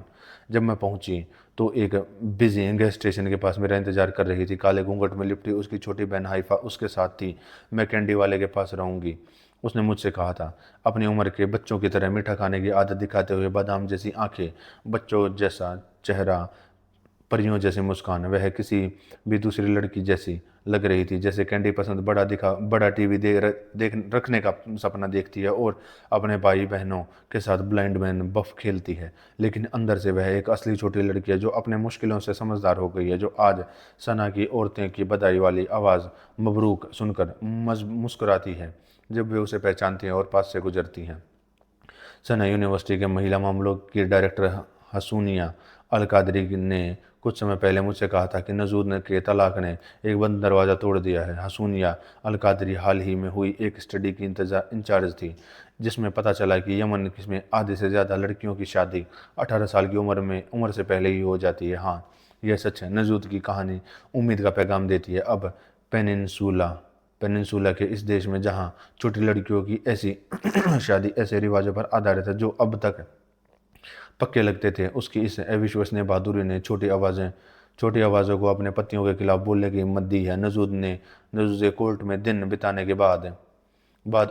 जब मैं पहुंची तो एक बिजी गैस स्टेशन के पास मेरा इंतजार कर रही थी। काले घूंघट में लिपटी उसकी छोटी बहन हाइफा उसके साथ थी। मैं कैंडी वाले के पास रहूंगी, उसने मुझसे कहा था, अपनी उम्र के बच्चों की तरह मीठा खाने की आदत दिखाते हुए। बादाम जैसी आंखें, बच्चों जैसा चेहरा, परियों जैसी मुस्कान। वह किसी भी दूसरी लड़की जैसी लग रही थी, जैसे कैंडी पसंद बड़ा टीवी देख रखने का सपना देखती है और अपने भाई बहनों के साथ ब्लाइंड मैन बफ खेलती है। लेकिन अंदर से वह एक असली छोटी लड़की है, जो अपने मुश्किलों से समझदार हो गई है, जो आज सना की औरतें की बधाई वाली आवाज़ मबरूक सुनकर मुस्कुराती है जब वे उसे पहचानती हैं और पास से गुजरती हैं। सना यूनिवर्सिटी के महिला मामलों की डायरेक्टर हसूनिया अल कादरी ने कुछ समय पहले मुझसे कहा था कि नजूद के तलाक ने एक बंद दरवाज़ा तोड़ दिया है। हसूनिया अल कादरी हाल ही में हुई एक स्टडी की इंचार्ज थी, जिसमें पता चला कि यमन में आधे से ज़्यादा लड़कियों की शादी 18 साल की उम्र से पहले ही हो जाती है। हाँ, यह सच है। नजूद की कहानी उम्मीद का पैगाम देती है। अब पेनिनसुला पेनिनसुला के इस देश में, जहाँ छोटी लड़कियों की ऐसी शादी ऐसे रिवाजों पर आधारित है जो अब तक पक्के लगते थे, उसकी इस अविश्वसनीय बहादुरी ने छोटी आवाज़ों को अपने पतियों के खिलाफ बोलने की हिम्मत दी है। नजूद कोर्ट में दिन बिताने के बाद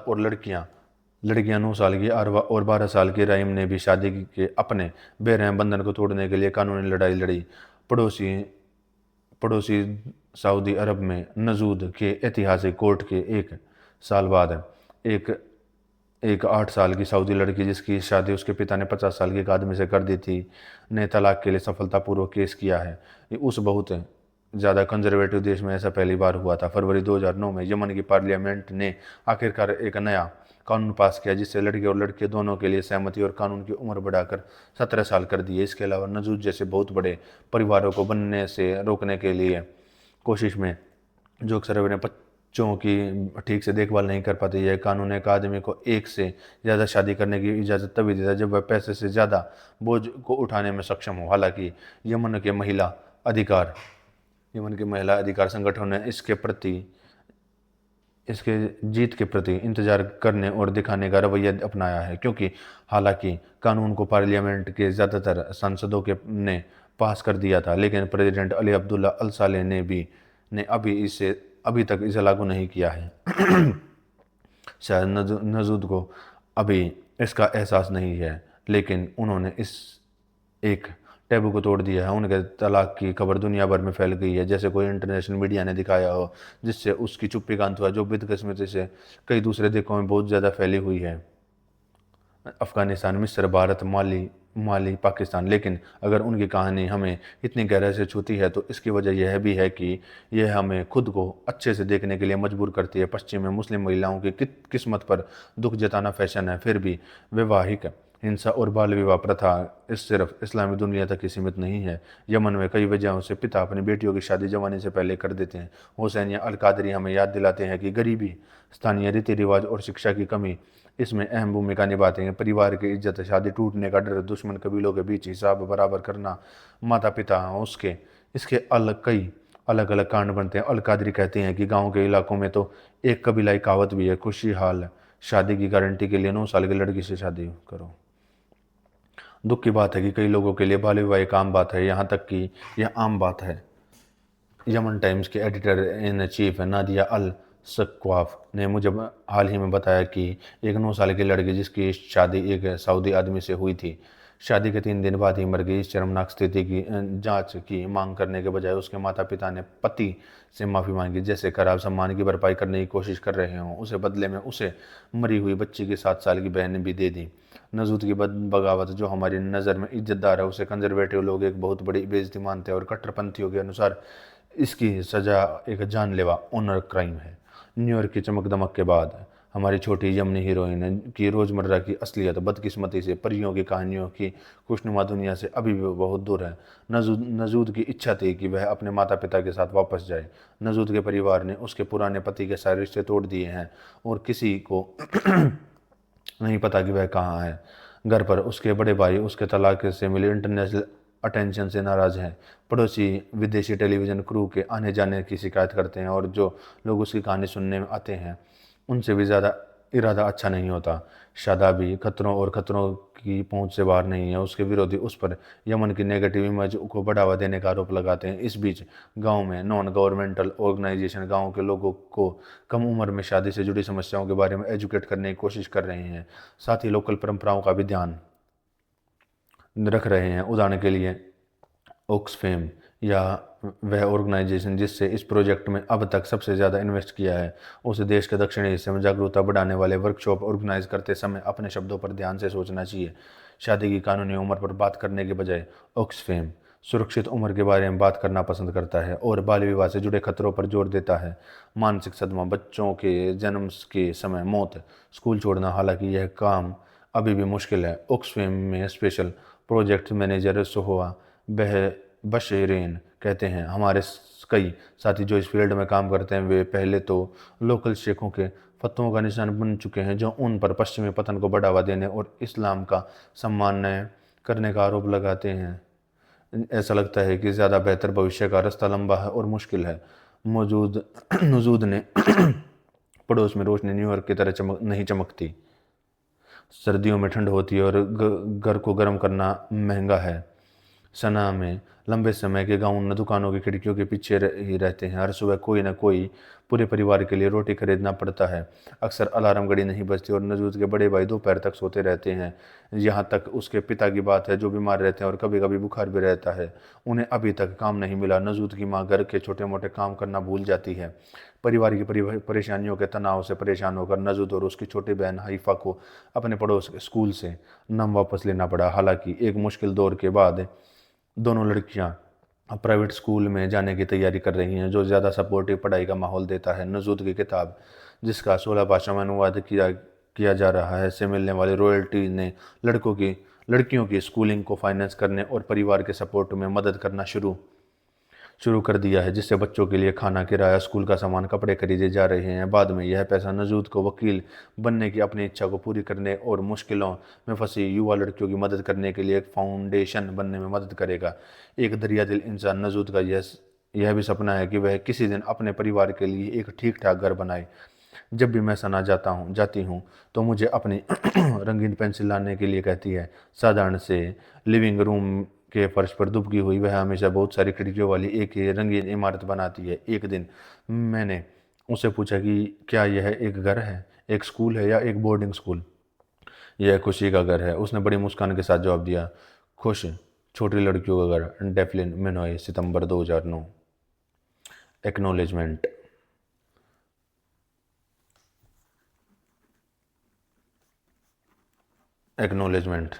और लड़कियां 9 साल की और 12 साल की राइम ने भी शादी के अपने बेरहम बंधन को तोड़ने के लिए कानूनी लड़ाई लड़ी। पड़ोसी पड़ोसी सऊदी अरब में नजूद के ऐतिहासिक कोर्ट के एक साल बाद एक एक 8 साल की सऊदी लड़की, जिसकी शादी उसके पिता ने 50 साल के एक आदमी से कर दी थी, ने तलाक के लिए सफलतापूर्वक केस किया है। उस बहुत ज़्यादा कंजर्वेटिव देश में ऐसा पहली बार हुआ था। फरवरी 2009 में यमन की पार्लियामेंट ने आखिरकार एक नया कानून पास किया, जिससे लड़के और लड़के दोनों के लिए सहमति और कानून की उम्र बढ़ाकर 17 साल कर दी है। इसके अलावा नजूद जैसे बहुत बड़े परिवारों को बनने से रोकने के लिए कोशिश में, जो अक्सर अपने बच्चों की ठीक से देखभाल नहीं कर पाते, यह कानून एक आदमी को एक से ज़्यादा शादी करने की इजाज़त तभी देता है जब वह पैसे से ज़्यादा बोझ को उठाने में सक्षम हो। हालांकि यमन के महिला अधिकार संगठनों ने इसके जीत के प्रति इंतजार करने और दिखाने का रवैया अपनाया है, क्योंकि हालांकि कानून को पार्लियामेंट के ज़्यादातर सांसदों ने पास कर दिया था, लेकिन प्रेसिडेंट अली अब्दुल्ला अल सालेह ने अभी तक इसे लागू नहीं किया है। शायद नजूद को अभी इसका एहसास नहीं है, लेकिन उन्होंने इस एक टैबू को तोड़ दिया है। उनके तलाक की खबर दुनिया भर में फैल गई है, जैसे कोई इंटरनेशनल मीडिया ने दिखाया हो, जिससे उसकी चुप्पी का अंत हुआ, जो बदकिस्मती से कई दूसरे देशों में बहुत ज़्यादा फैली हुई है। अफगानिस्तान, मिस्र, भारत, माली, पाकिस्तान। लेकिन अगर उनकी कहानी हमें इतनी गहराई से छूती है तो इसकी वजह यह भी है कि यह हमें खुद को अच्छे से देखने के लिए मजबूर करती है। पश्चिम में मुस्लिम महिलाओं की किस्मत पर दुख जताना फैशन है, फिर भी वैवाहिक हिंसा और बाल विवाह प्रथा इस सिर्फ इस्लामी दुनिया तक ही सीमित नहीं है। यमन में कई वजहों से पिता अपनी बेटियों की शादी जवानी से पहले कर देते हैं। हुसैन या अल कादरी हमें याद दिलाते हैं कि गरीबी, स्थानीय रीति रिवाज और शिक्षा की कमी इसमें अहम भूमिका निभाते हैं। परिवार की इज्जत, शादी टूटने का डर, दुश्मन कबीलों के बीच हिसाब बराबर करना, माता पिता इसके कई अलग अलग कांड बनते हैं। अल कादरी कहते हैं कि गाँव के इलाकों में तो एक कबीलाई कहावत भी है, खुशहाल शादी की गारंटी के लिए 9 साल की लड़की से शादी करो। दुख की बात है कि कई लोगों के लिए बाल विवाह एक आम बात है, यहाँ तक कि यह आम बात है। यमन टाइम्स के एडिटर इन चीफ नादिया अल सक्वाफ ने मुझे हाल ही में बताया कि एक 9 साल की लड़की, जिसकी शादी एक सऊदी आदमी से हुई थी, शादी के 3 दिन बाद ही मर गई। इस शर्मनाक स्थिति की जांच की मांग करने के बजाय उसके माता पिता ने पति से माफ़ी मांगी, जैसे खराब सम्मान की भरपाई करने की कोशिश कर रहे हों। उसे बदले में उसे मरी हुई बच्ची की 7 साल की बहन भी दे दी। नजूद की बगावत, जो हमारी नज़र में इज्जतदार है, उसे कंजर्वेटिव लोग एक बहुत बड़ी बेइज्जती मानते हैं और कट्टरपंथियों के अनुसार इसकी सज़ा एक जानलेवा ऑनर क्राइम है। न्यूयॉर्क की चमक दमक के बाद हमारी छोटी यमनी हीरोइन की रोज़मर्रा की असलियत बदकिस्मती से परियों की कहानियों की खुशनुमा दुनिया से अभी भी बहुत दूर है। नजूद की इच्छा थी कि वह अपने माता पिता के साथ वापस जाए। नजूद के परिवार ने उसके पुराने पति के सारे रिश्ते तोड़ दिए हैं और किसी को नहीं पता कि वह कहाँ है। घर पर उसके बड़े भाई उसके तलाक से मिले इंटरनेशनल अटेंशन से नाराज़ हैं। पड़ोसी विदेशी टेलीविज़न क्रू के आने जाने की शिकायत करते हैं और जो लोग उसकी कहानी सुनने में आते हैं उनसे भी ज़्यादा इरादा अच्छा नहीं होता। शादाबी खतरों की पहुंच से बाहर नहीं है। उसके विरोधी उस पर यमन की नेगेटिव इमेज को बढ़ावा देने का आरोप लगाते हैं। इस बीच गांव में नॉन गवर्नमेंटल ऑर्गेनाइजेशन गांव के लोगों को कम उम्र में शादी से जुड़ी समस्याओं के बारे में एजुकेट करने की कोशिश कर रहे हैं। साथ ही लोकल परंपराओं का भी ध्यान रख रहे हैं। उदाहरण के लिए ऑक्सफेम या वह ऑर्गेनाइजेशन जिससे इस प्रोजेक्ट में अब तक सबसे ज़्यादा इन्वेस्ट किया है, उस देश के दक्षिणी हिस्से में जागरूकता बढ़ाने वाले वर्कशॉप ऑर्गेनाइज करते समय अपने शब्दों पर ध्यान से सोचना चाहिए। शादी की कानूनी उम्र पर बात करने के बजाय ऑक्सफेम सुरक्षित उम्र के बारे में बात करना पसंद करता है और बाल विवाह से जुड़े खतरों पर जोर देता है। मानसिक सदमा, बच्चों के जन्म के समय मौत, स्कूल छोड़ना, हालांकि यह काम अभी भी मुश्किल है। ऑक्सफेम में स्पेशल प्रोजेक्ट मैनेजर सोहा बशरीन कहते हैं, हमारे कई साथी जो इस फील्ड में काम करते हैं वे पहले तो लोकल शेखों के फतवों का निशान बन चुके हैं जो उन पर पश्चिमी पतन को बढ़ावा देने और इस्लाम का सम्मान करने का आरोप लगाते हैं। ऐसा लगता है कि ज़्यादा बेहतर भविष्य का रास्ता लंबा है और मुश्किल है। मौजूद नजूद ने पड़ोस में रोशनी न्यूयॉर्क की तरह नहीं चमकती। सर्दियों में ठंड होती है और घर को गर्म करना महंगा है। सना में लंबे समय के गाउन न दुकानों की खिड़कियों के पीछे ही रहते हैं। हर सुबह कोई न कोई पूरे परिवार के लिए रोटी खरीदना पड़ता है। अक्सर अलार्म घड़ी नहीं बजती और नजूद के बड़े भाई दोपहर तक सोते रहते हैं। यहाँ तक उसके पिता की बात है जो बीमार रहते हैं और कभी कभी बुखार भी रहता है। उन्हें अभी तक काम नहीं मिला। नजूद की माँ घर के छोटे मोटे काम करना भूल जाती है। परिवार की परेशानियों के तनाव से परेशान होकर नजूद और उसकी छोटी बहन हाइफा को अपने पड़ोस के स्कूल से नाम वापस लेना पड़ा। हालांकि एक मुश्किल दौर के बाद दोनों लड़कियां अब प्राइवेट स्कूल में जाने की तैयारी कर रही हैं जो ज़्यादा सपोर्टिव पढ़ाई का माहौल देता है। नजूद की किताब जिसका 16 भाषा में अनुवाद किया जा रहा है से मिलने वाली रॉयल्टी ने लड़कियों की स्कूलिंग को फाइनेंस करने और परिवार के सपोर्ट में मदद करना शुरू कर दिया है, जिससे बच्चों के लिए खाना, किराया, स्कूल का सामान, कपड़े खरीदे जा रहे हैं। बाद में यह पैसा नजूद को वकील बनने की अपनी इच्छा को पूरी करने और मुश्किलों में फंसी युवा लड़कियों की मदद करने के लिए एक फाउंडेशन बनने में मदद करेगा। एक दरियादिल इंसान नजूद का यह भी सपना है कि वह किसी दिन अपने परिवार के लिए एक ठीक ठाक घर बनाए। जब भी मैं सना जाती हूँ तो मुझे अपनी रंगीन पेंसिल लाने के लिए कहती है। साधारण से लिविंग रूम के फर्श पर दुबकी हुई वह हमेशा बहुत सारी खिड़कियों वाली एक ही रंगीन इमारत बनाती है। एक दिन मैंने उससे पूछा कि क्या यह एक घर है, एक स्कूल है या एक बोर्डिंग स्कूल? यह खुशी का घर है, उसने बड़ी मुस्कान के साथ जवाब दिया। खुश छोटी लड़कियों का घर। डेफलिन मेनोय, सितंबर 2009। एक्नॉलेजमेंट। एक्नॉलेजमेंट।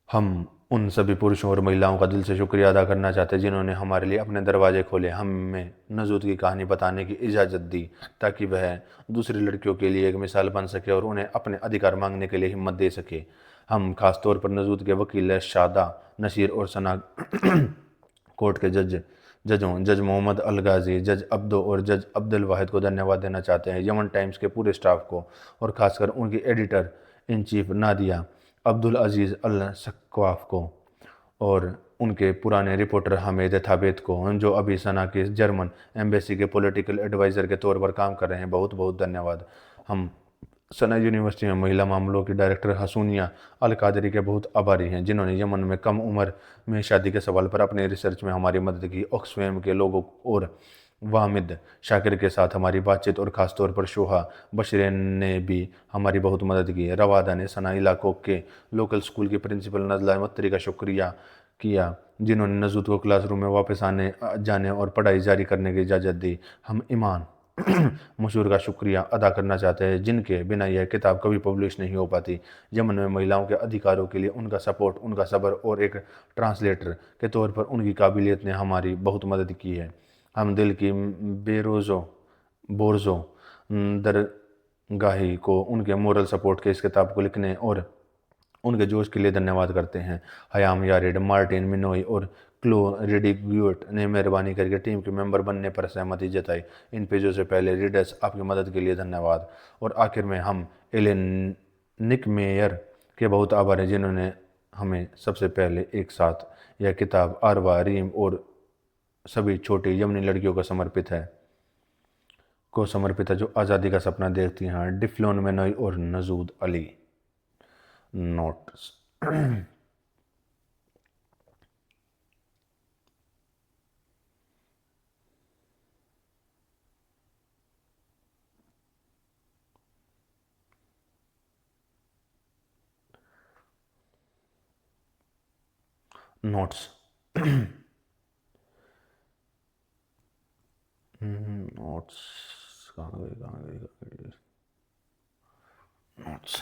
हम उन सभी पुरुषों और महिलाओं का दिल से शुक्रिया अदा करना चाहते हैं जिन्होंने हमारे लिए अपने दरवाजे खोले, हमें नजूद की कहानी बताने की इजाज़त दी ताकि वह दूसरी लड़कियों के लिए एक मिसाल बन सके और उन्हें अपने अधिकार मांगने के लिए हिम्मत दे सके। हम खास तौर पर नजूद के वकील शादा नसीर और सना कोर्ट के जज मोहम्मद अल गाजी, जज अब्दो और जज अब्दुल वाहिद को धन्यवाद देना चाहते हैं। यमन टाइम्स के पूरे स्टाफ को और खासकर उनकी editor in chief Nadia Abdul Aziz Al Saqqaf को और उनके पुराने रिपोर्टर हामिद थाबित को जो अभी सना के जर्मन एम्बेसी के पॉलिटिकल एडवाइज़र के तौर पर काम कर रहे हैं। बहुत बहुत धन्यवाद। हम सना यूनिवर्सिटी में महिला मामलों की डायरेक्टर हसूनिया अल कादरी के बहुत आभारी हैं जिन्होंने यमन में कम उम्र में शादी के सवाल पर अपने रिसर्च में हमारी मदद की। ऑक्सफैम के लोगों और वामिद शाकिर के साथ हमारी बातचीत और ख़ासतौर पर शोहा बशरेन ने भी हमारी बहुत मदद की। रवादा ने सना इलाकों के लोकल स्कूल की प्रिंसिपल नजला मत्तरी का शुक्रिया किया जिन्होंने नजूद को क्लासरूम में वापस आने जाने और पढ़ाई जारी करने की इजाज़त दी। हम ईमान मशहूर का शुक्रिया अदा करना चाहते हैं जिनके बिना यह किताब कभी पब्लिश नहीं हो पाती। यमन में महिलाओं के अधिकारों के लिए उनका सपोर्ट, उनका सब्र और एक ट्रांसलेटर के तौर पर उनकी काबिलियत ने हमारी बहुत मदद की है। हम दिल की बोरजो दरगाही को उनके मोरल सपोर्ट के इस किताब को लिखने और उनके जोश के लिए धन्यवाद करते हैं। हयाम यारेड, मार्टिन मिनोई और क्लो रिडिग्यूट ने मेहरबानी करके टीम के मेंबर बनने पर सहमति जताई। इन पेजों से पहले रीडर्स आपकी मदद के लिए धन्यवाद। और आखिर में हम एलेन निकमेयर के बहुत आभार हैं जिन्होंने हमें सबसे पहले एक साथ यह किताब आरवा, रीम और सभी छोटी यमनी लड़कियों को समर्पित है जो आज़ादी का सपना देखती हैं। डिफ्लोन मेनोई और नजूद अली। नोट्स। नोट्स। नोट्स कहाँ गए, कहाँ गए, कहाँ गए? नोट्स।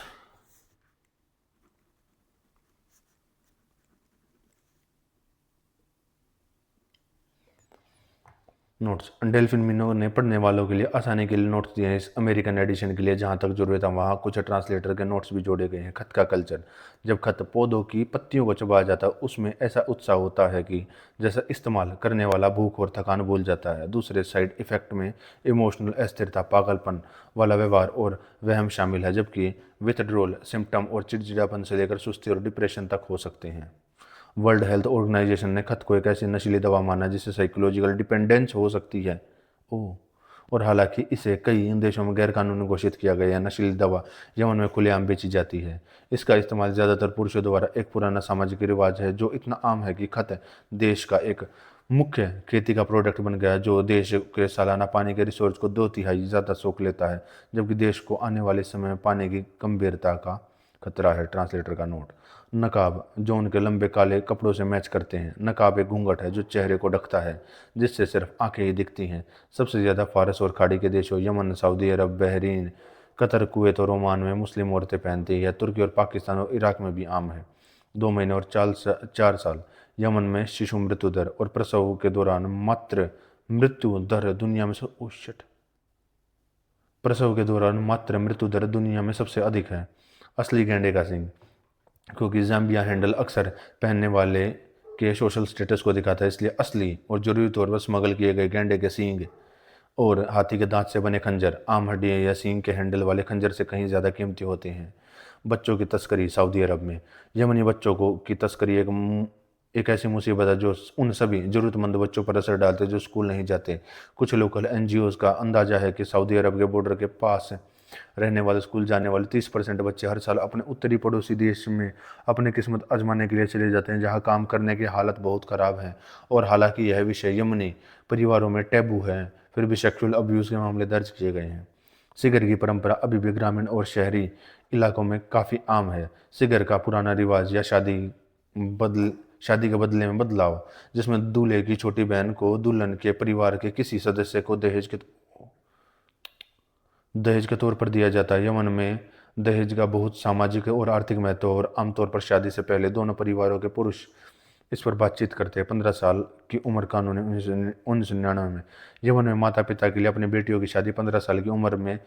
नोट्स। डेल्फिन ने पढ़ने वालों के लिए आसानी के लिए नोट्स दिए हैं। इस अमेरिकन एडिशन के लिए जहाँ तक जरूरत है वहाँ कुछ ट्रांसलेटर के नोट्स भी जोड़े गए हैं। खत का कल्चर। जब खत पौधों की पत्तियों को चबाया जाता है उसमें ऐसा उत्साह होता है कि जैसा इस्तेमाल करने वाला भूख और थकान भूल जाता है। दूसरे साइड इफेक्ट में इमोशनल अस्थिरता, पागलपन वाला व्यवहार और वहम शामिल है, जबकि विथड्रॉल सिम्टम और चिड़चिड़ापन से लेकर सुस्ती और डिप्रेशन तक हो सकते हैं। वर्ल्ड हेल्थ ऑर्गेनाइजेशन ने खत को एक ऐसी नशीली दवा माना जिससे साइकोलॉजिकल डिपेंडेंस हो सकती है। ओह। और हालांकि इसे कई देशों में गैरकानूनी घोषित किया गया है, नशीली दवा यमन में खुलेआम बेची जाती है। इसका इस्तेमाल ज़्यादातर पुरुषों द्वारा एक पुराना सामाजिक रिवाज है जो इतना आम है कि खत देश का एक मुख्य खेती का प्रोडक्ट बन गया है, जो देश के सालाना पानी के रिसोर्स को 2/3 ज़्यादा सोख लेता है, जबकि देश को आने वाले समय में पानी की गंभीरता का खतरा है। ट्रांसलेटर का नोट। नकाब, जो उनके लंबे काले कपड़ों से मैच करते हैं। नकाब एक घूंघट है जो चेहरे को ढकता है, जिससे सिर्फ आंखें ही दिखती हैं। सबसे ज़्यादा फारस और खाड़ी के देशों यमन, सऊदी अरब, बहरीन, कतर, कुवैत और ओमान में मुस्लिम औरतें पहनती हैं। तुर्की और पाकिस्तान और इराक में भी आम है। 2 महीने और 4 साल। यमन में शिशु मृत्यु दर और प्रसव के दौरान मातृ मृत्यु दर दुनिया में ओह शिट। प्रसव के दौरान मातृ मृत्यु दर दुनिया में सबसे अधिक है। असली गैंडे का सींग। क्योंकि जाम्बिया हैंडल अक्सर पहनने वाले के सोशल स्टेटस को दिखाता है, इसलिए असली और जरूरी तौर पर स्मगल किए गए गैंडे के सींग और हाथी के दांत से बने खंजर आम हड्डियां या सींग के हैंडल वाले खंजर से कहीं ज़्यादा कीमती होते हैं। बच्चों की तस्करी। सऊदी अरब में यमनी बच्चों को की तस्करी एक ऐसी मुसीबत है जो उन सभी जरूरतमंद बच्चों पर असर डालते हैं जो स्कूल नहीं जाते। कुछ लोकल एनजीओज का अंदाजा है कि सऊदी अरब के बॉर्डर के पास रहने वाले स्कूल जाने वाले 30% बच्चे हर साल अपने उत्तरी पड़ोसी देश में अपनी किस्मत आजमाने के लिए चले जाते हैं, जहां काम करने की हालत बहुत ख़राब है। और हालांकि यह विषय यमनी परिवारों में टैबू है, फिर भी सेक्सुअल अब्यूज़ के मामले दर्ज किए गए हैं। सिगर की परंपरा अभी भी ग्रामीण और शहरी इलाकों में काफ़ी आम है। सिगर का पुराना रिवाज या शादी के बदले में बदलाव, जिसमें दूल्हे की छोटी बहन को दुल्हन के परिवार के किसी सदस्य को दहेज के तौर पर दिया जाता है। यमन में दहेज का बहुत सामाजिक और आर्थिक महत्व और आमतौर पर शादी से पहले दोनों परिवारों के पुरुष इस पर बातचीत करते हैं। 15 साल की उम्र कानूनी 1999 में यमन में माता पिता के लिए अपनी बेटियों की शादी 15 साल की उम्र में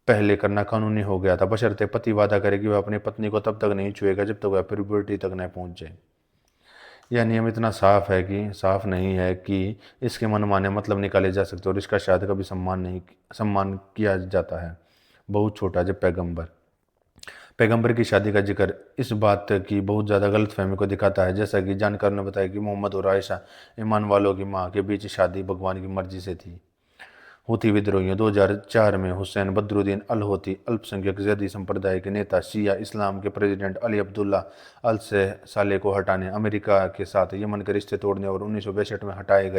पहले करना कानूनी हो गया था, बशर्ते पति वादा करे कि वह अपनी पत्नी को तब तक नहीं छुएगा जब तक वह प्यूबर्टी तक न पहुंच जाए। यह नियम इतना साफ नहीं है कि इसके मनमाने मतलब निकाले जा सकते और इसका शायद कभी सम्मान किया जाता है। बहुत छोटा। जब पैगंबर की शादी का जिक्र इस बात की बहुत ज़्यादा गलतफहमी को दिखाता है। जैसा कि जानकार ने बताया कि मोहम्मद और आयशा ईमान वालों की माँ के बीच शादी भगवान की मर्जी से थी। हूथी विद्रोहियों। 2004 में हुसैन बदरुद्दीन अल हूथी अल्पसंख्यक ज़ैदी संप्रदाय के नेता शिया इस्लाम के प्रेसिडेंट अली अब्दुल्ला अल साले को हटाने, अमेरिका के साथ यमन के रिश्ते तोड़ने और 1962 में हटाए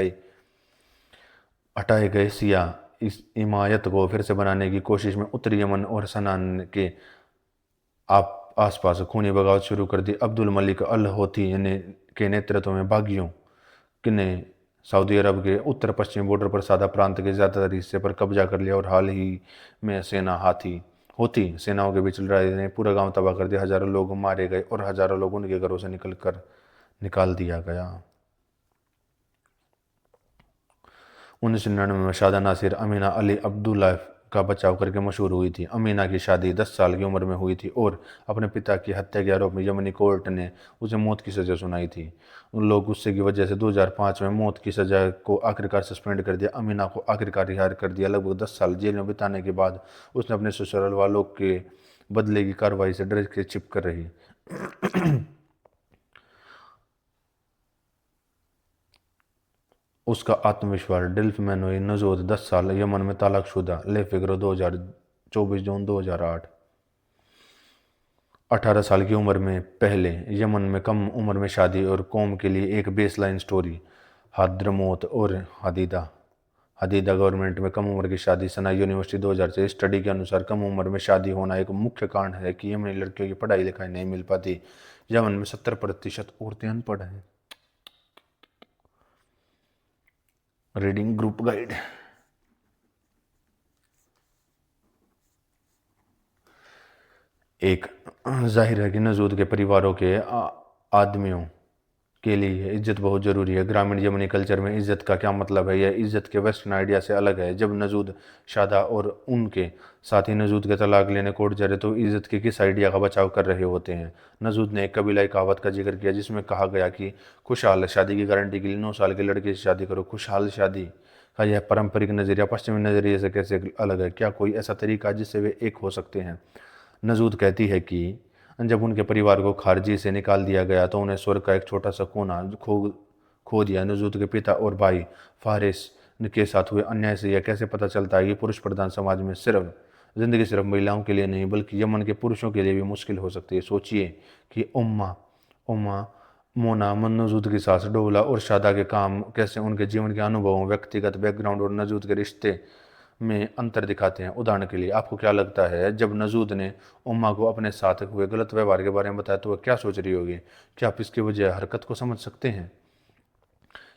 गए शिया इस इमायत को फिर से बनाने की कोशिश में उत्तरी यमन और सनान के आसपास खूनी बगावत शुरू कर दी। अब्दुल मलिक अल हूथी के नेतृत्व में बागियों ने सऊदी अरब के उत्तर पश्चिमी बॉर्डर पर सादा प्रांत के ज़्यादातर हिस्से पर कब्जा कर लिया और हाल ही में हूथी सेनाओं के बीच लड़ाई ने पूरा गांव तबाह कर दिया। हजारों लोग मारे गए और हजारों लोग उनके घरों से निकाल दिया गया। 1999 में शादा नासिर अमीना अली अब्दुल्ला का बचाव करके मशहूर हुई थी। अमीना की शादी 10 साल की उम्र में हुई थी और अपने पिता की हत्या के आरोप में यमनी कोर्ट ने उसे मौत की सज़ा सुनाई थी। उन लोग गुस्से की वजह से 2005 में मौत की सज़ा को आखिरकार सस्पेंड कर दिया। अमीना को आखिरकार रिहा कर दिया। लगभग 10 साल जेल में बिताने के बाद उसने अपने ससुराल वालों के बदले की कार्रवाई से डर के छिप कर रही। उसका आत्मविश्वास। डिल्फ मेनोई नजोद 10 साल यमन में तलाकशुदा। ले फिगरो 2024 जून 2008। 18 साल की उम्र में पहले यमन में कम उम्र में शादी और कौम के लिए एक बेसलाइन स्टोरी। हद्रमौत और हदीदा। हदीदा गवर्नमेंट में कम उम्र की शादी। सना यूनिवर्सिटी 2000 से स्टडी के अनुसार कम उम्र में शादी होना एक मुख्य कारण है कि यमनी लड़कियों की पढ़ाई लिखाई नहीं मिल पाती। यमन में 70% औरतें अनपढ़ हैं। Reading group guide. एक, जाहिर है कि नजूद के परिवारों के आदमियों के लिए इज्जत बहुत ज़रूरी है। ग्रामीण यमनी कल्चर में इज्जत का क्या मतलब है, यह इज्जत के वेस्टर्न आइडिया से अलग है। जब नजूद शादा और उनके साथी नजूद के तलाक लेने कोर्ट जा रहे तो इज्जत के किस आइडिया का बचाव कर रहे होते हैं। नजूद ने एक कबीलाई कहावत का जिक्र किया जिसमें कहा गया कि खुशहाल शादी की गारंटी के लिए 9 साल के लड़के से शादी करो। खुशहाल शादी का यह पारंपरिक नज़रिया पश्चिमी नज़रिए से कैसे अलग है? क्या कोई ऐसा तरीका जिससे वे एक हो सकते हैं? नजूद कहती है कि जब उनके परिवार को खारजी से निकाल दिया गया तो उन्हें स्वर्ग का एक छोटा सा कोना खो दिया। नजूद के पिता और भाई फारिस के साथ हुए अन्याय से यह कैसे पता चलता है कि पुरुष प्रधान समाज में जिंदगी सिर्फ महिलाओं के लिए नहीं बल्कि यमन के पुरुषों के लिए भी मुश्किल हो सकती है। सोचिए कि उम्मा उम्मा मोना नजूद की सास डोला और शादा के काम कैसे उनके जीवन के अनुभवों, व्यक्तिगत बैकग्राउंड और नजूद के रिश्ते में अंतर दिखाते हैं। उदाहरण के लिए आपको क्या लगता है जब नजूद ने उम्मा को अपने साथ हुए गलत व्यवहार के बारे में बताया तो वह क्या सोच रही होगी? क्या आप इसकी वजह हरकत को समझ सकते हैं?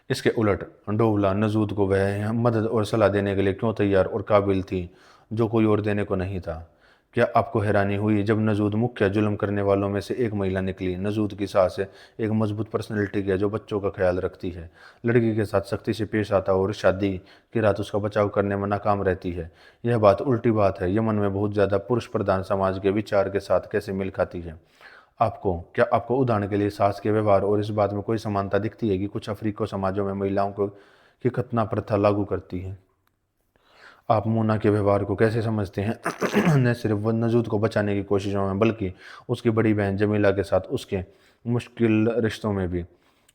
इसके उलट डोवला नजूद को वह मदद और सलाह देने के लिए क्यों तैयार और काबिल थी जो कोई और देने को नहीं था। क्या आपको हैरानी हुई जब नजूद मुख्य जुल्म करने वालों में से एक महिला निकली? नजूद की सास एक मजबूत पर्सनैलिटी है जो बच्चों का ख्याल रखती है, लड़की के साथ सख्ती से पेश आता और शादी की रात उसका बचाव करने में नाकाम रहती है। यह बात उल्टी बात है। यमन में बहुत ज़्यादा पुरुष प्रधान समाज के विचार के साथ कैसे मिल खाती है? आपको उदाहरण के लिए सास के व्यवहार और इस बात में कोई समानता दिखती है कि कुछ अफ्रीकी समाजों में महिलाओं को की खतना प्रथा लागू करती है? आप मोना के व्यवहार को कैसे समझते हैं? न सिर्फ वो नजूद को बचाने की कोशिशों में बल्कि उसकी बड़ी बहन जमीला के साथ उसके मुश्किल रिश्तों में भी।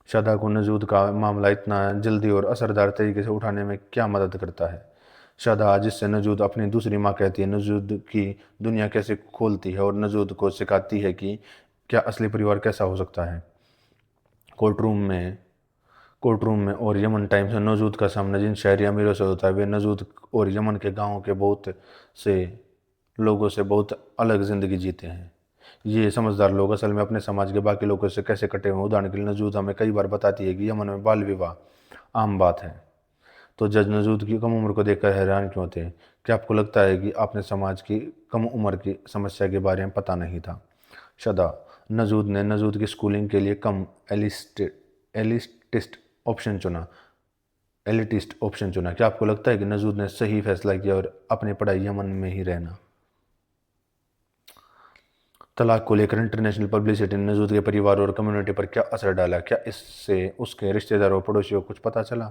शदा को नजूद का मामला इतना जल्दी और असरदार तरीके से उठाने में क्या मदद करता है? शदा जिससे नजूद अपनी दूसरी माँ कहती है, नजूद की दुनिया कैसे खोलती है और नजूद को सिखाती है कि क्या असली परिवार कैसा हो सकता है। कोर्टरूम में कोर्टरूम में और यमन टाइम्स में नजूद का सामना जिन शहरी अमीरों से होता है वे नजूद और यमन के गाँव के बहुत से लोगों से बहुत अलग ज़िंदगी जीते हैं। ये समझदार लोग असल में अपने समाज के बाकी लोगों से कैसे कटे हुए। उदाहरण के लिए नजूद हमें कई बार बताती है कि यमन में बाल विवाह आम बात है। तो जज नजूद की कम उम्र को देखकर हैरान क्यों थे? क्या आपको लगता है कि आपने समाज की कम उम्र की समस्या के बारे में पता नहीं था? शदा नजूद की स्कूलिंग के लिए कम एलिटिस्ट ऑप्शन चुना एलिटिस्ट ऑप्शन चुना। क्या आपको लगता है कि नजूद ने सही फैसला किया और अपनी पढ़ाई यमन में ही रहना? तलाक को लेकर इंटरनेशनल पब्लिसिटी ने नजूद के परिवार और कम्युनिटी पर क्या असर डाला? क्या इससे उसके रिश्तेदारों और पड़ोसियों को कुछ पता चला?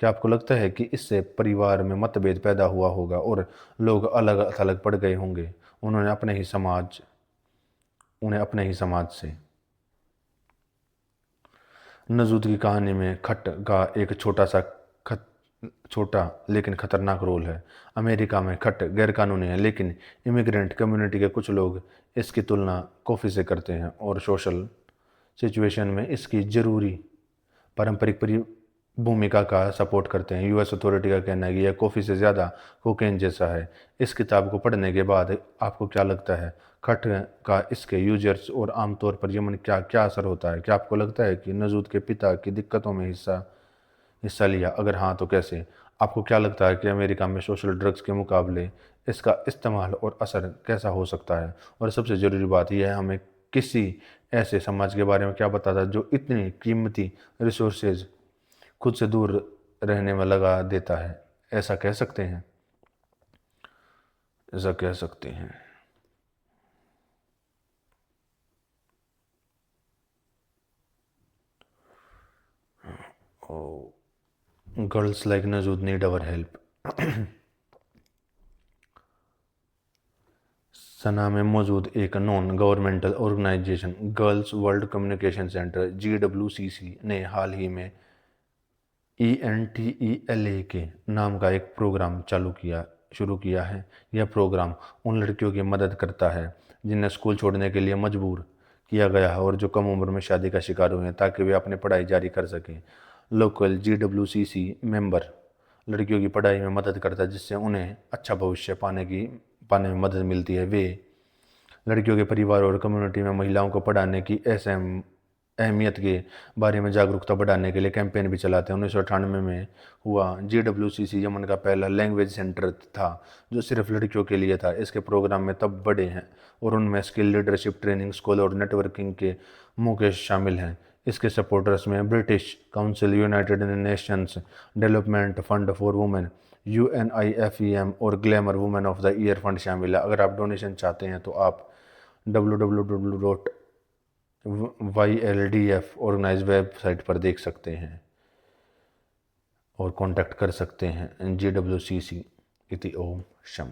क्या आपको लगता है कि इससे परिवार में मतभेद पैदा हुआ होगा और लोग अलग थलग पड़ गए होंगे? उन्हें अपने ही समाज से। नजूद की कहानी में खट का एक छोटा लेकिन खतरनाक रोल है। अमेरिका में खट गैरकानूनी है लेकिन इमिग्रेंट कम्युनिटी के कुछ लोग इसकी तुलना कॉफ़ी से करते हैं और सोशल सिचुएशन में इसकी जरूरी पारंपरिक भूमिका का सपोर्ट करते हैं। यूएस अथॉरिटी का कहना है कि यह कॉफ़ी से ज़्यादा कोकेन जैसा है। इस किताब को पढ़ने के बाद आपको क्या लगता है खट का इसके यूजर्स और आमतौर पर यमन क्या क्या असर होता है? क्या आपको लगता है कि नजूद के पिता की दिक्कतों में हिस्सा लिया? अगर हाँ तो कैसे? आपको क्या लगता है कि अमेरिका में सोशल ड्रग्स के मुकाबले इसका इस्तेमाल और असर कैसा हो सकता है? और सबसे ज़रूरी बात यह है हमें किसी ऐसे समाज के बारे में क्या बताता है जो इतनी कीमती रिसोर्सेज खुद से दूर रहने में लगा देता है? ऐसा कह सकते हैं। ऐसा कह सकते हैं। गर्ल्स लाइक नजूद नीड अवर हेल्प। सना में मौजूद एक non governmental organization girls world communication centre GWCC ने हाल ही में ENTELA के नाम का एक प्रोग्राम चालू किया। शुरू किया है। यह प्रोग्राम उन लड़कियों की मदद करता है जिन्हें स्कूल छोड़ने के लिए मजबूर किया गया है और जो कम उम्र में शादी का शिकार हुए हैं, ताकि वे अपनी पढ़ाई जारी कर सकें। लोकल GWCC मेंबर लड़कियों की पढ़ाई में मदद करता है, जिससे उन्हें अच्छा भविष्य पाने में मदद मिलती है। वे लड़कियों के परिवार और कम्युनिटी में महिलाओं को पढ़ाने की अहमियत के बारे में जागरूकता बढ़ाने के लिए कैंपेन भी चलाते हैं। 1998 में हुआ GWCC यमन का पहला लैंग्वेज सेंटर था जो सिर्फ लड़कियों के लिए था। इसके प्रोग्राम में तब बड़े हैं और उनमें स्किल, लीडरशिप ट्रेनिंग, स्कूल और नेटवर्किंग के मौके शामिल हैं। इसके सपोर्टर्स में British council, United Nations development fund for women UNIFEM और glamour women of the year fund शामिल है। अगर आप डोनेशन चाहते हैं तो आप www.yldf ऑर्गेनाइज वेबसाइट पर देख सकते हैं और कांटेक्ट कर सकते हैं। GWCC इति ओम शम।